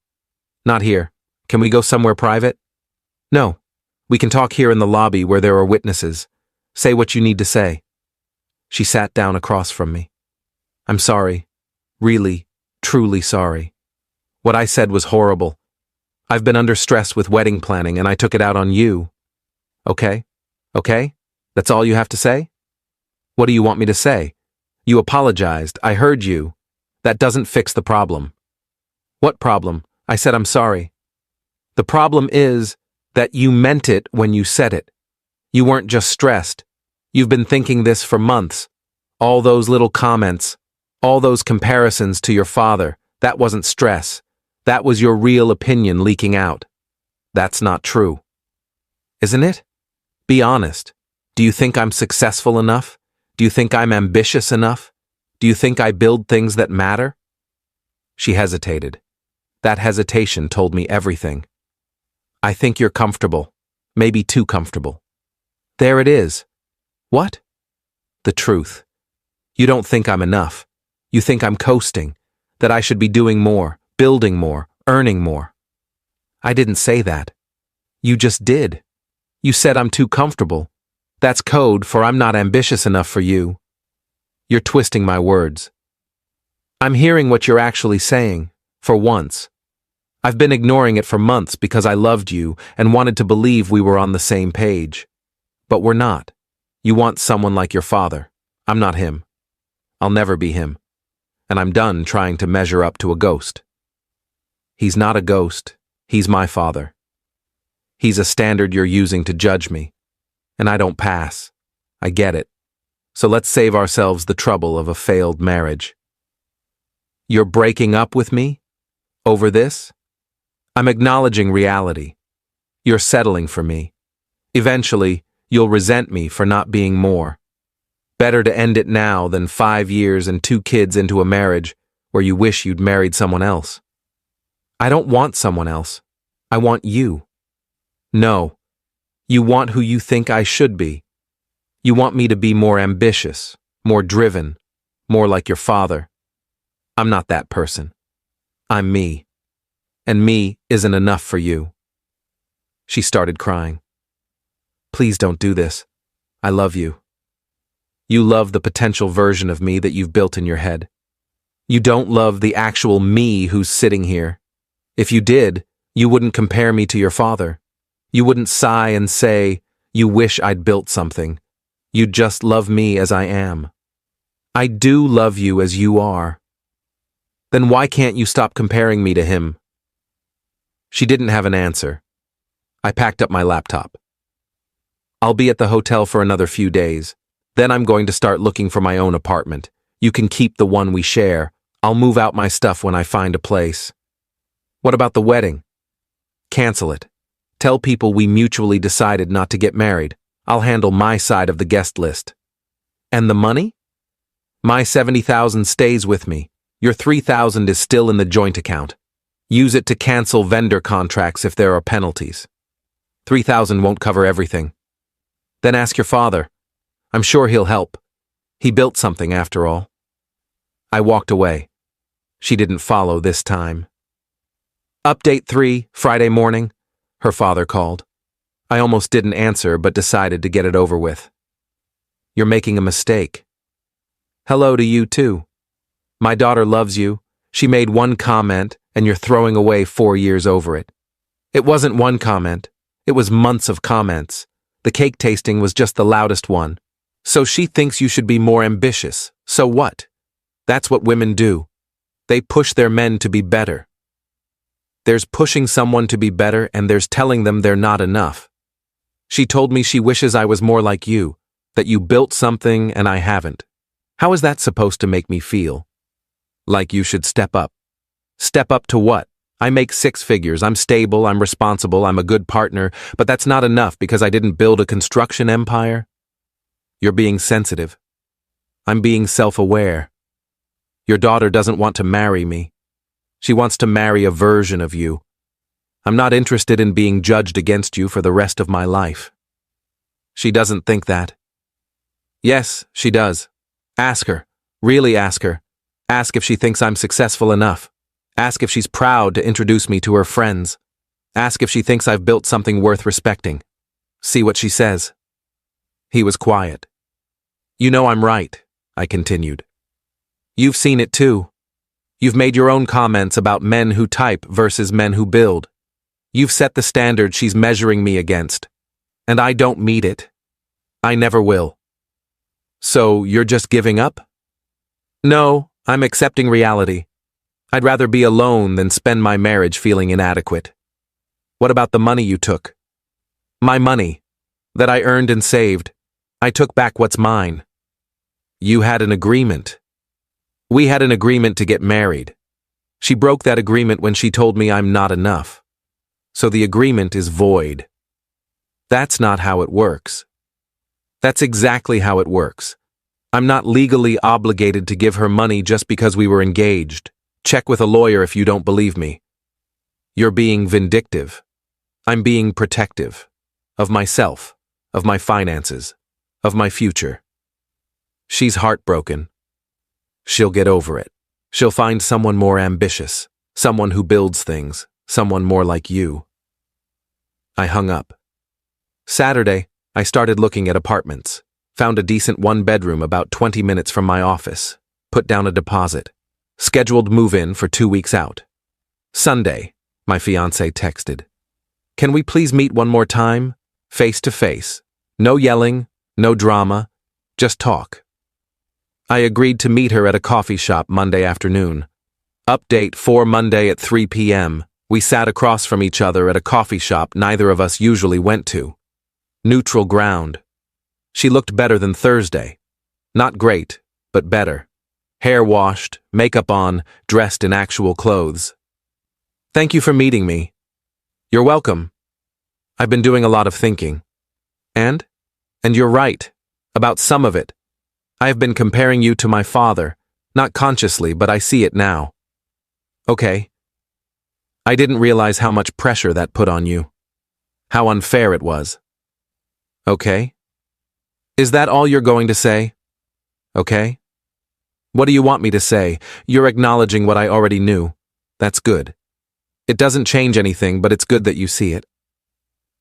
Not here. Can we go somewhere private? No. We can talk here in the lobby where there are witnesses. Say what you need to say. She sat down across from me. I'm sorry. Really, truly sorry. What I said was horrible. I've been under stress with wedding planning and I took it out on you. Okay? Okay? That's all you have to say? What do you want me to say? You apologized. I heard you. That doesn't fix the problem. What problem? I said I'm sorry. The problem is that you meant it when you said it. You weren't just stressed. You've been thinking this for months. All those little comments, all those comparisons to your father, that wasn't stress. That was your real opinion leaking out. That's not true. Isn't it? Be honest. Do you think I'm successful enough? Do you think I'm ambitious enough? Do you think I build things that matter? She hesitated. That hesitation told me everything. I think you're comfortable. Maybe too comfortable. There it is. What? The truth. You don't think I'm enough. You think I'm coasting, that I should be doing more, building more, earning more. I didn't say that. You just did. You said I'm too comfortable. That's code for I'm not ambitious enough for you. You're twisting my words. I'm hearing what you're actually saying, for once. I've been ignoring it for months because I loved you and wanted to believe we were on the same page. But we're not. You want someone like your father. I'm not him. I'll never be him. And I'm done trying to measure up to a ghost. He's not a ghost. He's my father. He's a standard you're using to judge me. And I don't pass. I get it. So let's save ourselves the trouble of a failed marriage. You're breaking up with me? Over this? I'm acknowledging reality. You're settling for me. Eventually, you'll resent me for not being more. Better to end it now than 5 years and 2 kids into a marriage where you wish you'd married someone else. I don't want someone else. I want you. No. You want who you think I should be. You want me to be more ambitious, more driven, more like your father. I'm not that person. I'm me. And me isn't enough for you. She started crying. Please don't do this. I love you. You love the potential version of me that you've built in your head. You don't love the actual me who's sitting here. If you did, you wouldn't compare me to your father. You wouldn't sigh and say, you wish I'd built something. You'd just love me as I am. I do love you as you are. Then why can't you stop comparing me to him? She didn't have an answer. I packed up my laptop. I'll be at the hotel for another few days. Then I'm going to start looking for my own apartment. You can keep the one we share. I'll move out my stuff when I find a place. What about the wedding? Cancel it. Tell people we mutually decided not to get married. I'll handle my side of the guest list. And the money? My $70,000 stays with me. Your $3,000 is still in the joint account. Use it to cancel vendor contracts if there are penalties. $3,000 won't cover everything. Then ask your father. I'm sure he'll help. He built something after all. I walked away. She didn't follow this time. Update 3, Friday morning. Her father called. I almost didn't answer but decided to get it over with. You're making a mistake. Hello to you too. My daughter loves you. She made one comment and you're throwing away 4 years over it. It wasn't one comment. It was months of comments. The cake tasting was just the loudest one. So she thinks you should be more ambitious. So what? That's what women do. They push their men to be better. There's pushing someone to be better and there's telling them they're not enough. She told me she wishes I was more like you, that you built something and I haven't. How is that supposed to make me feel? Like you should step up. Step up to what? I make 6 figures, I'm stable, I'm responsible, I'm a good partner, but that's not enough because I didn't build a construction empire? You're being sensitive. I'm being self-aware. Your daughter doesn't want to marry me. She wants to marry a version of you. I'm not interested in being judged against you for the rest of my life. She doesn't think that. Yes, she does. Ask her. Really ask her. Ask if she thinks I'm successful enough. Ask if she's proud to introduce me to her friends. Ask if she thinks I've built something worth respecting. See what she says." He was quiet. "You know I'm right," I continued. "You've seen it too. You've made your own comments about men who type versus men who build. You've set the standard she's measuring me against. And I don't meet it. I never will." "So you're just giving up?" "No, I'm accepting reality. I'd rather be alone than spend my marriage feeling inadequate." "What about the money you took?" "My money, that I earned and saved. I took back what's mine." "You had an agreement." "We had an agreement to get married. She broke that agreement when she told me I'm not enough. So the agreement is void." "That's not how it works." "That's exactly how it works. I'm not legally obligated to give her money just because we were engaged. Check with a lawyer if you don't believe me." "You're being vindictive." "I'm being protective. Of myself, of my finances, of my future." She's heartbroken. She'll get over it. She'll find someone more ambitious, someone who builds things, someone more like you. I hung up. Saturday, I started looking at apartments. Found a decent one-bedroom about 20 minutes from my office. Put down a deposit. Scheduled move-in for 2 weeks out. Sunday, my fiancée texted. "Can we please meet one more time? Face to face. No yelling, no drama, just talk." I agreed to meet her at a coffee shop Monday afternoon. Update for Monday at 3 p.m. We sat across from each other at a coffee shop neither of us usually went to. Neutral ground. She looked better than Thursday. Not great, but better. Hair washed, makeup on, dressed in actual clothes. "Thank you for meeting me." "You're welcome. I've been doing a lot of thinking." And you're right. About some of it. I have been comparing you to my father, not consciously, but I see it now." "Okay. I didn't realize how much pressure that put on you. How unfair it was." "Okay. Is that all you're going to say?" "Okay. What do you want me to say? You're acknowledging what I already knew. That's good. It doesn't change anything, but it's good that you see it."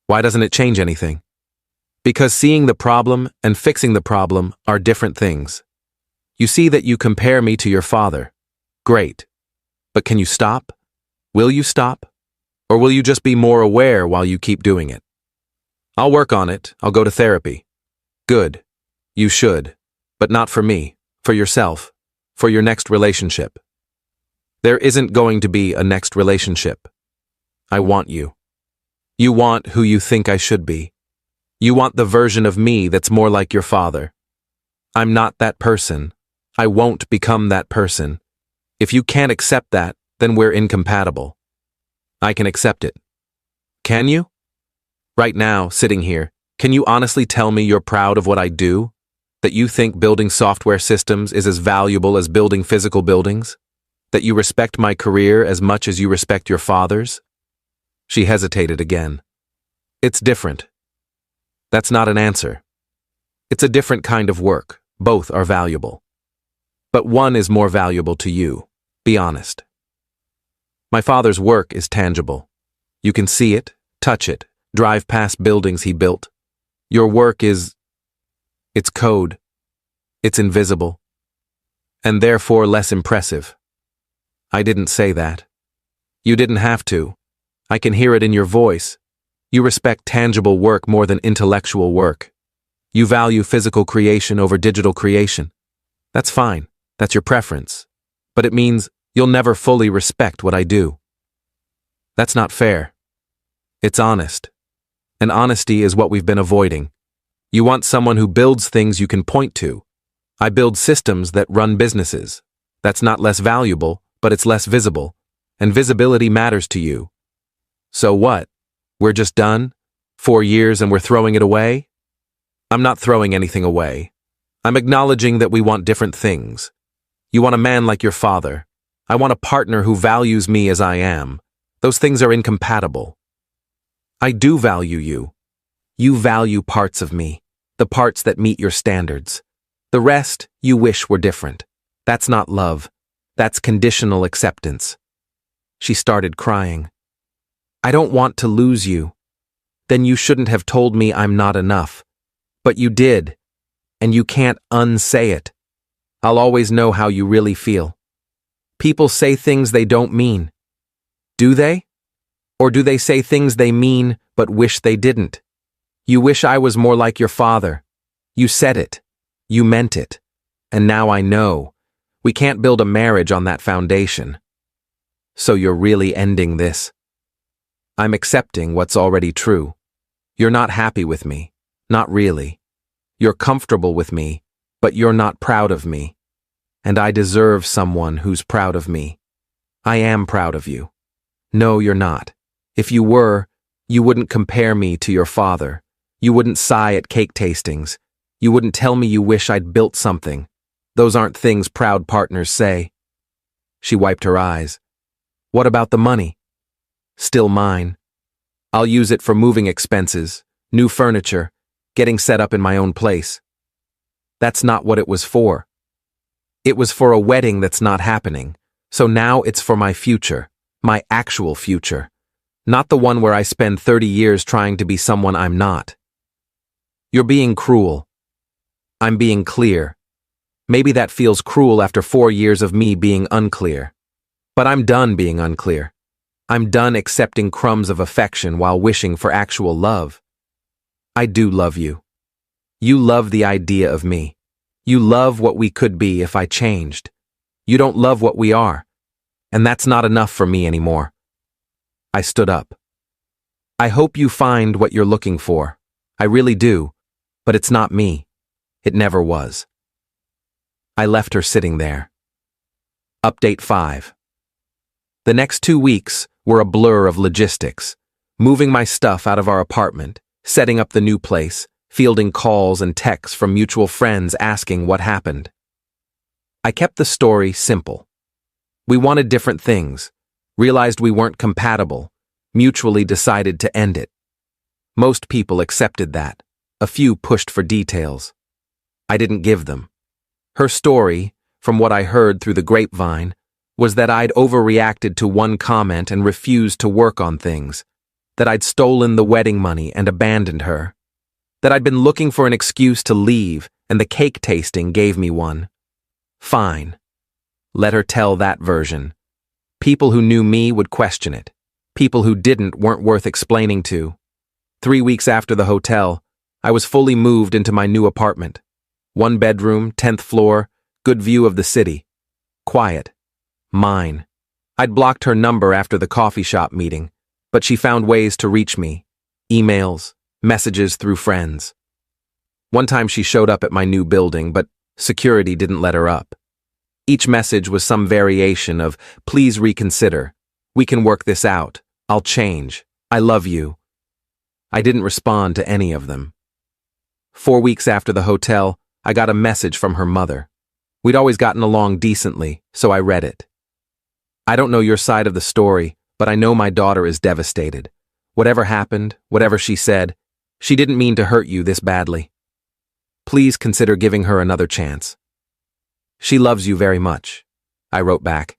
"Why doesn't it change anything?" "Because seeing the problem and fixing the problem are different things. You see that you compare me to your father. Great. But can you stop? Will you stop? Or will you just be more aware while you keep doing it?" "I'll work on it. I'll go to therapy." "Good. You should. But not for me. For yourself. For your next relationship." "There isn't going to be a next relationship. I want you. You want who you think I should be. You want the version of me that's more like your father. I'm not that person. I won't become that person. If you can't accept that, then we're incompatible." "I can accept it." "Can you? Right now, sitting here, can you honestly tell me you're proud of what I do? That you think building software systems is as valuable as building physical buildings? That you respect my career as much as you respect your father's?" She hesitated again. "It's different." "That's not an answer. It's a different kind of work. Both are valuable. But one is more valuable to you. Be honest." "My father's work is tangible. You can see it, touch it, drive past buildings he built. Your work is... it's code. It's invisible. And therefore less impressive." "I didn't say that." "You didn't have to. I can hear it in your voice. You respect tangible work more than intellectual work. You value physical creation over digital creation. That's fine. That's your preference. But it means you'll never fully respect what I do." "That's not fair." "It's honest. And honesty is what we've been avoiding. You want someone who builds things you can point to. I build systems that run businesses. That's not less valuable, but it's less visible. And visibility matters to you. So what? We're just done? 4 years and we're throwing it away?" "I'm not throwing anything away. I'm acknowledging that we want different things. You want a man like your father. I want a partner who values me as I am. Those things are incompatible." "I do value you. You value parts of me, the parts that meet your standards. The rest you wish were different. That's not love. That's conditional acceptance. She started crying. I don't want to lose you. Then you shouldn't have told me I'm not enough. But you did. And you can't unsay it. I'll always know how you really feel. People say things they don't mean. Do they? Or do they say things they mean but wish they didn't? You wish I was more like your father. You said it. You meant it. And now I know. We can't build a marriage on that foundation. So you're really ending this? I'm accepting what's already true. You're not happy with me. Not really. You're comfortable with me, but you're not proud of me. And I deserve someone who's proud of me. I am proud of you. No, you're not. If you were, you wouldn't compare me to your father. You wouldn't sigh at cake tastings. You wouldn't tell me you wish I'd built something. Those aren't things proud partners say. She wiped her eyes. What about the money? Still mine. I'll use it for moving expenses, new furniture, getting set up in my own place. That's not what it was for. It was for a wedding that's not happening, so now it's for my future, my actual future, not the one where I spend 30 years trying to be someone I'm not. You're being cruel. I'm being clear. Maybe that feels cruel after 4 years of me being unclear. But I'm done being unclear. I'm done accepting crumbs of affection while wishing for actual love. I do love you. You love the idea of me. You love what we could be if I changed. You don't love what we are. And that's not enough for me anymore. I stood up. I hope you find what you're looking for. I really do. But it's not me. It never was. I left her sitting there. Update 5. The next 2 weeks were a blur of logistics. Moving my stuff out of our apartment, setting up the new place, fielding calls and texts from mutual friends asking what happened. I kept the story simple. We wanted different things, realized we weren't compatible, mutually decided to end it. Most people accepted that. A few pushed for details. I didn't give them. Her story, from what I heard through the grapevine, was that I'd overreacted to one comment and refused to work on things, that I'd stolen the wedding money and abandoned her, that I'd been looking for an excuse to leave and the cake tasting gave me one. Fine. Let her tell that version. People who knew me would question it. People who didn't weren't worth explaining to. 3 weeks after the hotel, I was fully moved into my new apartment. 1 bedroom, 10th floor, good view of the city. Quiet. Mine. I'd blocked her number after the coffee shop meeting, but she found ways to reach me. Emails, messages through friends. One time she showed up at my new building, but security didn't let her up. Each message was some variation of, please reconsider. We can work this out. I'll change. I love you. I didn't respond to any of them. 4 weeks after the hotel, I got a message from her mother. We'd always gotten along decently, so I read it. I don't know your side of the story, but I know my daughter is devastated. Whatever happened, whatever she said, she didn't mean to hurt you this badly. Please consider giving her another chance. She loves you very much, I wrote back.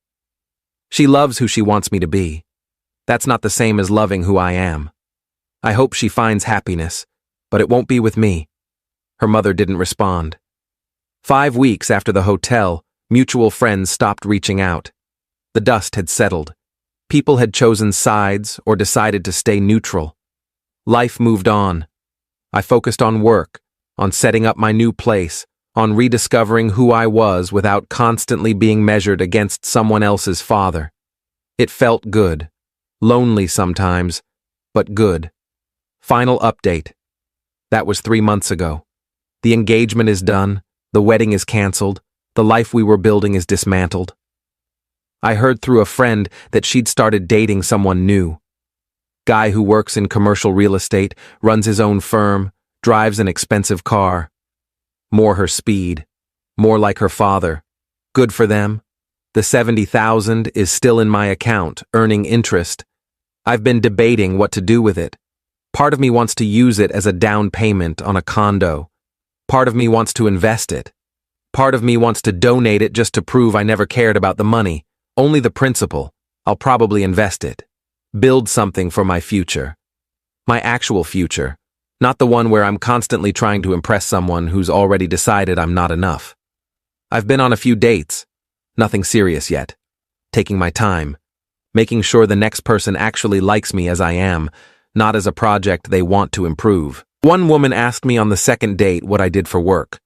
She loves who she wants me to be. That's not the same as loving who I am. I hope she finds happiness, but it won't be with me. Her mother didn't respond. 5 weeks after the hotel, mutual friends stopped reaching out. The dust had settled. People had chosen sides or decided to stay neutral. Life moved on. I focused on work, on setting up my new place, on rediscovering who I was without constantly being measured against someone else's father. It felt good. Lonely sometimes, but good. Final update. That was 3 months ago. The engagement is done, the wedding is canceled, the life we were building is dismantled. I heard through a friend that she'd started dating someone new. Guy who works in commercial real estate, runs his own firm, drives an expensive car. More her speed, more like her father. Good for them. The $70,000 is still in my account, earning interest. I've been debating what to do with it. Part of me wants to use it as a down payment on a condo. Part of me wants to invest it. Part of me wants to donate it just to prove I never cared about the money, only the principal. I'll probably invest it. Build something for my future. My actual future, not the one where I'm constantly trying to impress someone who's already decided I'm not enough. I've been on a few dates, nothing serious yet. Taking my time, making sure the next person actually likes me as I am, not as a project they want to improve. One woman asked me on the second date what I did for work.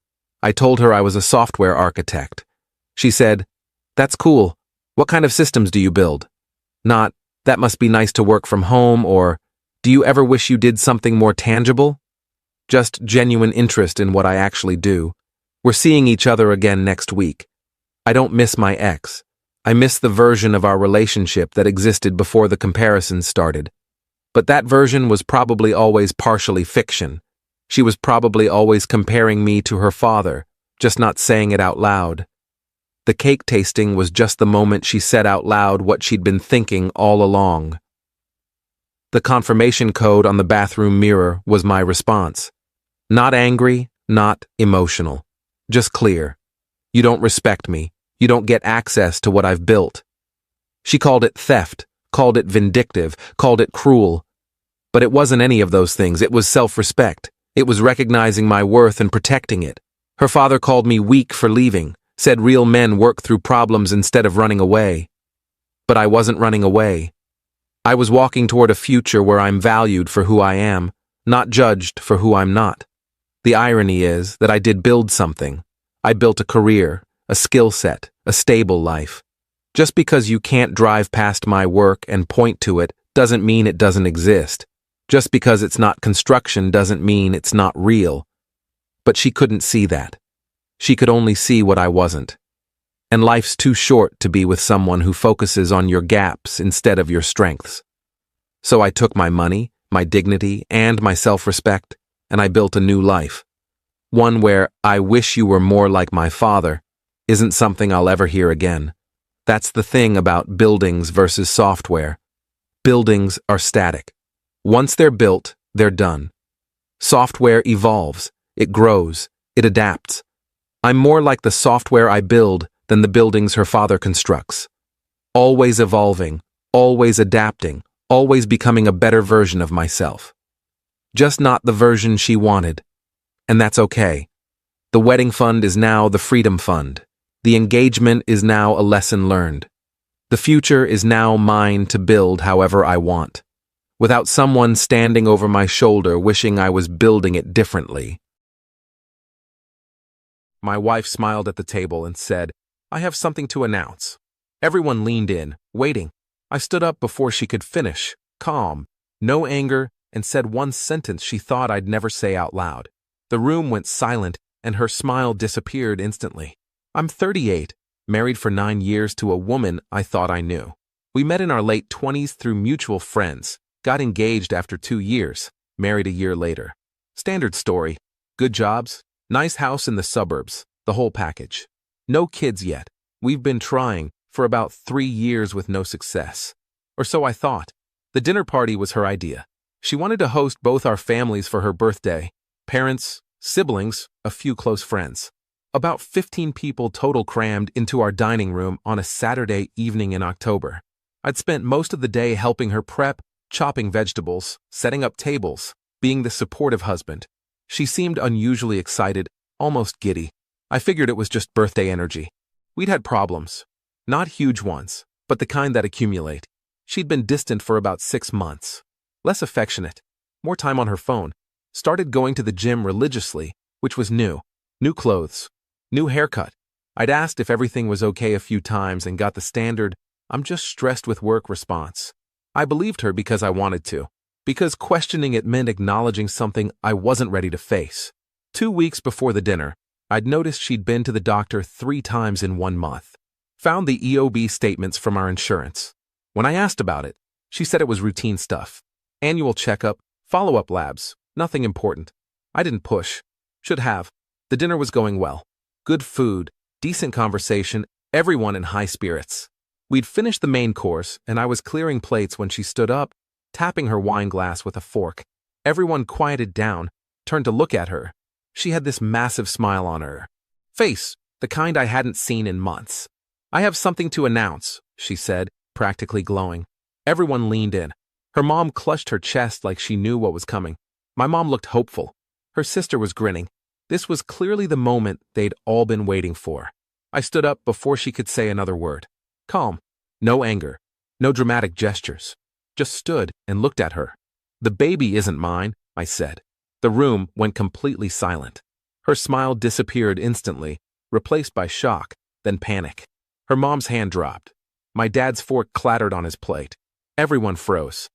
I told her I was a software architect. She said, "That's cool. What kind of systems do you build?" Not, "That must be nice to work from home," or, "Do you ever wish you did something more tangible?" Just genuine interest in what I actually do. We're seeing each other again next week. I don't miss my ex. I miss the version of our relationship that existed before the comparisons started. But that version was probably always partially fiction. She was probably always comparing me to her father, just not saying it out loud. The cake tasting was just the moment she said out loud what she'd been thinking all along. The confirmation code on the bathroom mirror was my response. Not angry, not emotional. Just clear. You don't respect me. You don't get access to what I've built. She called it theft, called it vindictive, called it cruel. But it wasn't any of those things. It was self-respect. It was recognizing my worth and protecting it. Her father called me weak for leaving, said real men work through problems instead of running away. But I wasn't running away. I was walking toward a future where I'm valued for who I am, not judged for who I'm not. The irony is that I did build something. I built a career, a skill set, a stable life. Just because you can't drive past my work and point to it doesn't mean it doesn't exist. Just because it's not construction doesn't mean it's not real. But she couldn't see that. She could only see what I wasn't. And life's too short to be with someone who focuses on your gaps instead of your strengths. So I took my money, my dignity, and my self-respect, and I built a new life. One where "I wish you were more like my father" isn't something I'll ever hear again. That's the thing about buildings versus software. Buildings are static. Once they're built, they're done. Software evolves, it grows, it adapts. I'm more like the software I build than the buildings her father constructs. Always evolving, always adapting, always becoming a better version of myself. Just not the version she wanted. And that's okay. The wedding fund is now the freedom fund. The engagement is now a lesson learned. The future is now mine to build however I want, without someone standing over my shoulder wishing I was building it differently. My wife smiled at the table and said, "I have something to announce." Everyone leaned in, waiting. I stood up before she could finish, calm, no anger, and said one sentence she thought I'd never say out loud. The room went silent, and her smile disappeared instantly. I'm 38, married for 9 years to a woman I thought I knew. We met in our late 20s through mutual friends, got engaged after 2 years, married a year later. Standard story. Good jobs, nice house in the suburbs, the whole package. No kids yet. We've been trying for about 3 years with no success. Or so I thought. The dinner party was her idea. She wanted to host both our families for her birthday. Parents, siblings, a few close friends. About 15 people total crammed into our dining room on a Saturday evening in October. I'd spent most of the day helping her prep, chopping vegetables, setting up tables, being the supportive husband. She seemed unusually excited, almost giddy. I figured it was just birthday energy. We'd had problems. Not huge ones, but the kind that accumulate. She'd been distant for about 6 months. Less affectionate. More time on her phone. Started going to the gym religiously, which was new. New clothes. New haircut. I'd asked if everything was okay a few times and got the standard, "I'm just stressed with work" response. I believed her because I wanted to. Because questioning it meant acknowledging something I wasn't ready to face. 2 weeks before the dinner, I'd noticed she'd been to the doctor 3 times in 1 month. Found the EOB statements from our insurance. When I asked about it, she said it was routine stuff. Annual checkup, follow-up labs, nothing important. I didn't push. Should have. The dinner was going well. Good food, decent conversation, everyone in high spirits. We'd finished the main course, and I was clearing plates when she stood up, tapping her wine glass with a fork. Everyone quieted down, turned to look at her. She had this massive smile on her face, the kind I hadn't seen in months. "I have something to announce," she said, practically glowing. Everyone leaned in. Her mom clutched her chest like she knew what was coming. My mom looked hopeful. Her sister was grinning. This was clearly the moment they'd all been waiting for. I stood up before she could say another word. Calm. No anger. No dramatic gestures. Just stood and looked at her. "The baby isn't mine," I said. The room went completely silent. Her smile disappeared instantly, replaced by shock, then panic. Her mom's hand dropped. My dad's fork clattered on his plate. Everyone froze.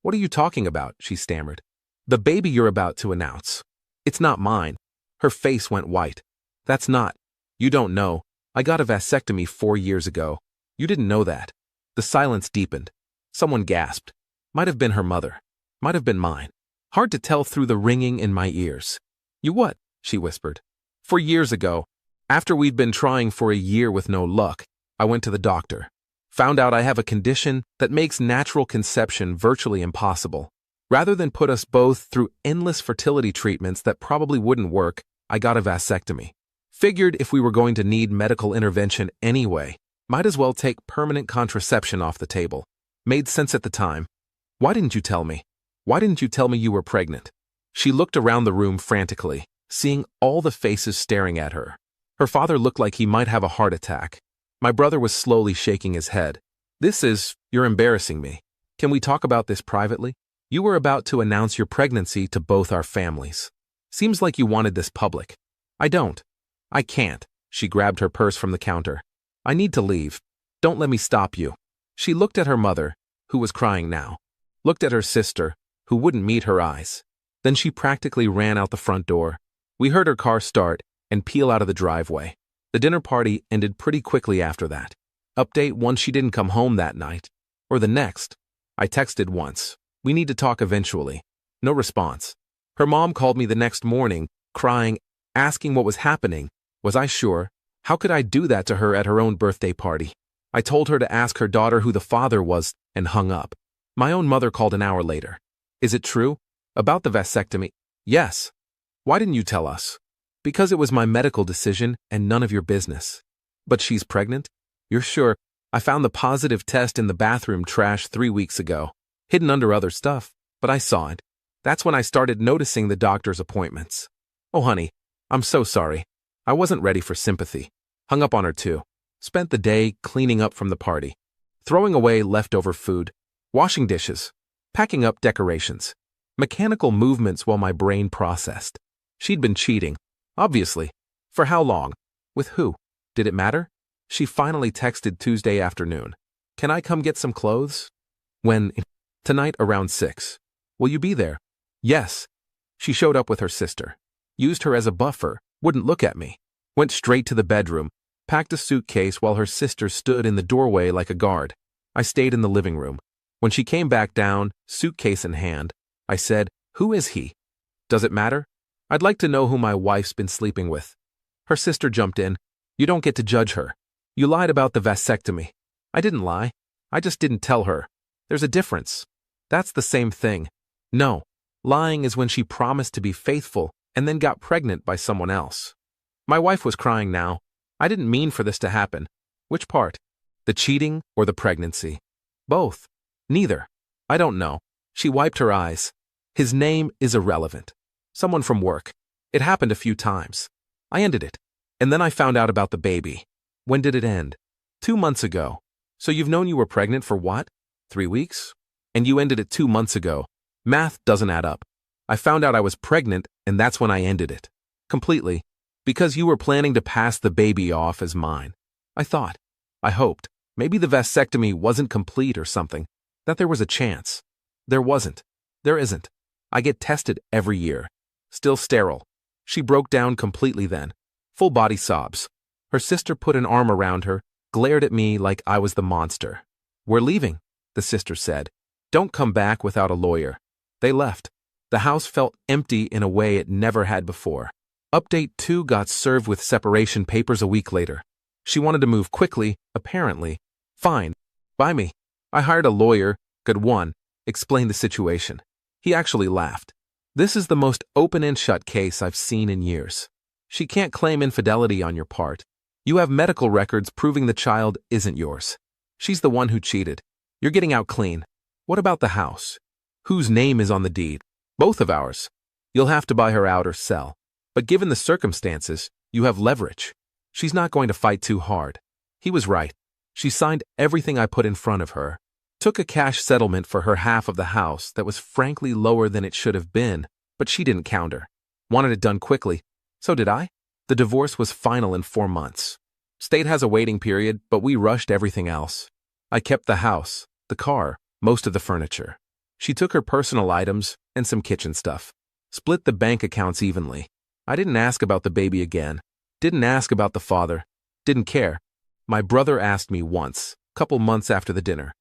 What are you talking about?" she stammered. "The baby you're about to announce. It's not mine." Her face went white. "That's not. You don't know. I got a vasectomy 4 years ago. You didn't know that." The silence deepened. Someone gasped. Might have been her mother. Might have been mine. Hard to tell through the ringing in my ears. "You what?" she whispered. 4 years ago, after we'd been trying for a year with no luck, I went to the doctor. Found out I have a condition that makes natural conception virtually impossible. Rather than put us both through endless fertility treatments that probably wouldn't work, I got a vasectomy. Figured if we were going to need medical intervention anyway, might as well take permanent contraception off the table. Made sense at the time. "Why didn't you tell me? Why didn't you tell me you were pregnant?" She looked around the room frantically, seeing all the faces staring at her. Her father looked like he might have a heart attack. My brother was slowly shaking his head. "You're embarrassing me. Can we talk about this privately? You were about to announce your pregnancy to both our families. Seems like you wanted this public." "I don't. I can't." She grabbed her purse from the counter. "I need to leave. Don't let me stop you." She looked at her mother, who was crying now. Looked at her sister, who wouldn't meet her eyes. Then she practically ran out the front door. We heard her car start and peel out of the driveway. The dinner party ended pretty quickly after that. Update: 1, she didn't come home that night. Or the next. I texted once. "We need to talk eventually." No response. Her mom called me the next morning, crying, asking what was happening. Was I sure? How could I do that to her at her own birthday party? I told her to ask her daughter who the father was and hung up. My own mother called an hour later. "Is it true? About the vasectomy?" "Yes." "Why didn't you tell us?" "Because it was my medical decision and none of your business." "But she's pregnant?" "You're sure? I found the positive test in the bathroom trash 3 weeks ago. Hidden under other stuff, but I saw it. That's when I started noticing the doctor's appointments." "Oh, honey, I'm so sorry. I wasn't ready for sympathy." Hung up on her too. Spent the day cleaning up from the party. Throwing away leftover food. Washing dishes. Packing up decorations. Mechanical movements while my brain processed. She'd been cheating. Obviously. For how long? With who? Did it matter? She finally texted Tuesday afternoon. "Can I come get some clothes?" "When?" "Tonight around 6. Will you be there?" "Yes." She showed up with her sister. Used her as a buffer, wouldn't look at me. Went straight to the bedroom, packed a suitcase while her sister stood in the doorway like a guard. I stayed in the living room. When she came back down, suitcase in hand, I said, "Who is he?" "Does it matter? I'd like to know who my wife's been sleeping with." Her sister jumped in. "You don't get to judge her. You lied about the vasectomy." "I didn't lie. I just didn't tell her. There's a difference." "That's the same thing." "No. Lying is when she promised to be faithful and then got pregnant by someone else." My wife was crying now. "I didn't mean for this to happen." "Which part? The cheating or the pregnancy?" "Both." "Neither." "I don't know." She wiped her eyes. "His name is irrelevant. Someone from work. It happened a few times. I ended it. And then I found out about the baby." "When did it end?" 2 months ago." "So you've known you were pregnant for what? 3 weeks? And you ended it 2 months ago. Math doesn't add up. I found out I was pregnant, and that's when I ended it. Completely. Because you were planning to pass the baby off as mine. I thought. I hoped. Maybe the vasectomy wasn't complete or something. That there was a chance. There wasn't. There isn't. I get tested every year. Still sterile." She broke down completely then. Full body sobs. Her sister put an arm around her, glared at me like I was the monster. "We're leaving," the sister said. "Don't come back without a lawyer." They left. The house felt empty in a way it never had before. Update 2 got served with separation papers a week later. She wanted to move quickly, apparently. "Fine. Buy me." I hired a lawyer, good one, explained the situation. He actually laughed. "This is the most open and shut case I've seen in years." She can't claim infidelity on your part. You have medical records proving the child isn't yours. She's the one who cheated. You're getting out clean. What about the house? Whose name is on the deed? Both of ours. You'll have to buy her out or sell. But given the circumstances, you have leverage. She's not going to fight too hard. He was right. She signed everything I put in front of her. Took a cash settlement for her half of the house that was frankly lower than it should have been, but she didn't counter. Wanted it done quickly. So did I. The divorce was final in 4 months. State has a waiting period, but we rushed everything else. I kept the house, the car, most of the furniture. She took her personal items and some kitchen stuff. Split the bank accounts evenly. I didn't ask about the baby again. Didn't ask about the father. Didn't care. My brother asked me once, couple months after the dinner,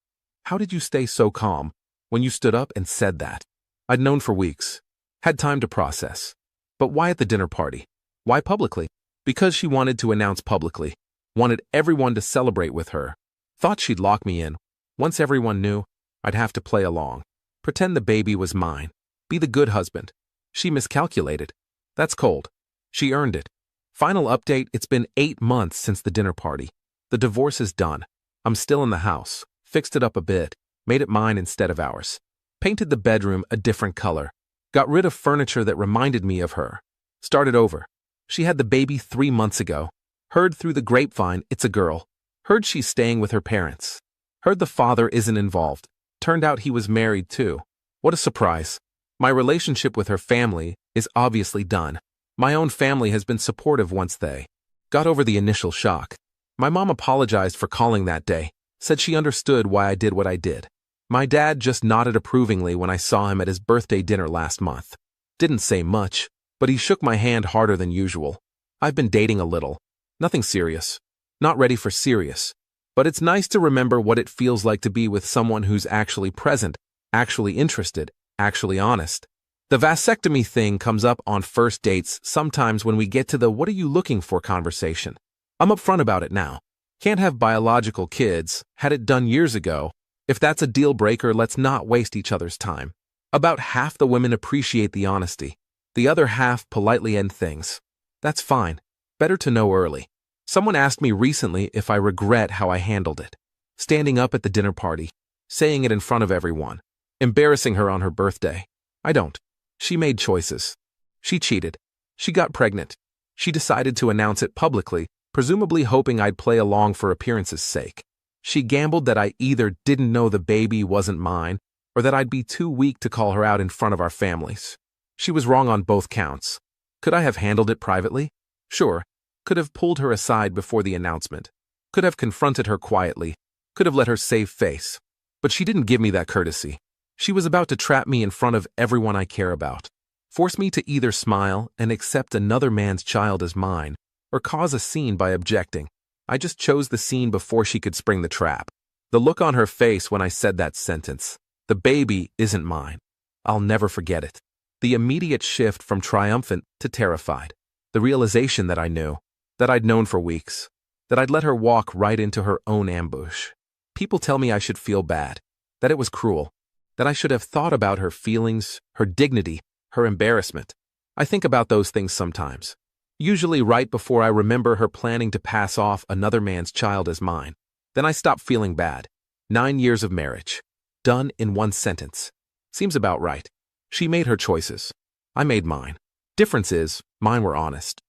"How did you stay so calm when you stood up and said that?" I'd known for weeks. Had time to process. But why at the dinner party? Why publicly? Because she wanted to announce publicly. Wanted everyone to celebrate with her. Thought she'd lock me in. Once everyone knew, I'd have to play along. Pretend the baby was mine. Be the good husband. She miscalculated. That's cold. She earned it. Final update, it's been 8 months since the dinner party. The divorce is done. I'm still in the house. Fixed it up a bit. Made it mine instead of ours. Painted the bedroom a different color. Got rid of furniture that reminded me of her. Started over. She had the baby 3 months ago. Heard through the grapevine it's a girl. Heard she's staying with her parents. Heard the father isn't involved. Turned out he was married too. What a surprise. My relationship with her family is obviously done. My own family has been supportive once they got over the initial shock. My mom apologized for calling that day. Said she understood why I did what I did. My dad just nodded approvingly when I saw him at his birthday dinner last month. Didn't say much, but he shook my hand harder than usual. I've been dating a little. Nothing serious. Not ready for serious. But it's nice to remember what it feels like to be with someone who's actually present, actually interested, actually honest. The vasectomy thing comes up on first dates sometimes when we get to the "what are you looking for" conversation. I'm upfront about it now. Can't have biological kids, had it done years ago. If that's a deal breaker, let's not waste each other's time. About half the women appreciate the honesty. The other half politely end things. That's fine. Better to know early. Someone asked me recently if I regret how I handled it. Standing up at the dinner party. Saying it in front of everyone. Embarrassing her on her birthday. I don't. She made choices. She cheated. She got pregnant. She decided to announce it publicly, presumably hoping I'd play along for appearance's sake. She gambled that I either didn't know the baby wasn't mine, or that I'd be too weak to call her out in front of our families. She was wrong on both counts. Could I have handled it privately? Sure. Could have pulled her aside before the announcement. Could have confronted her quietly. Could have let her save face. But she didn't give me that courtesy. She was about to trap me in front of everyone I care about. Force me to either smile and accept another man's child as mine, or cause a scene by objecting. I just chose the scene before she could spring the trap. The look on her face when I said that sentence. The baby isn't mine. I'll never forget it. The immediate shift from triumphant to terrified. The realization that I knew. That I'd known for weeks. That I'd let her walk right into her own ambush. People tell me I should feel bad. That it was cruel. That I should have thought about her feelings, her dignity, her embarrassment. I think about those things sometimes. Usually right before I remember her planning to pass off another man's child as mine. Then I stop feeling bad. 9 years of marriage. Done in one sentence. Seems about right. She made her choices. I made mine. Difference is, mine were honest.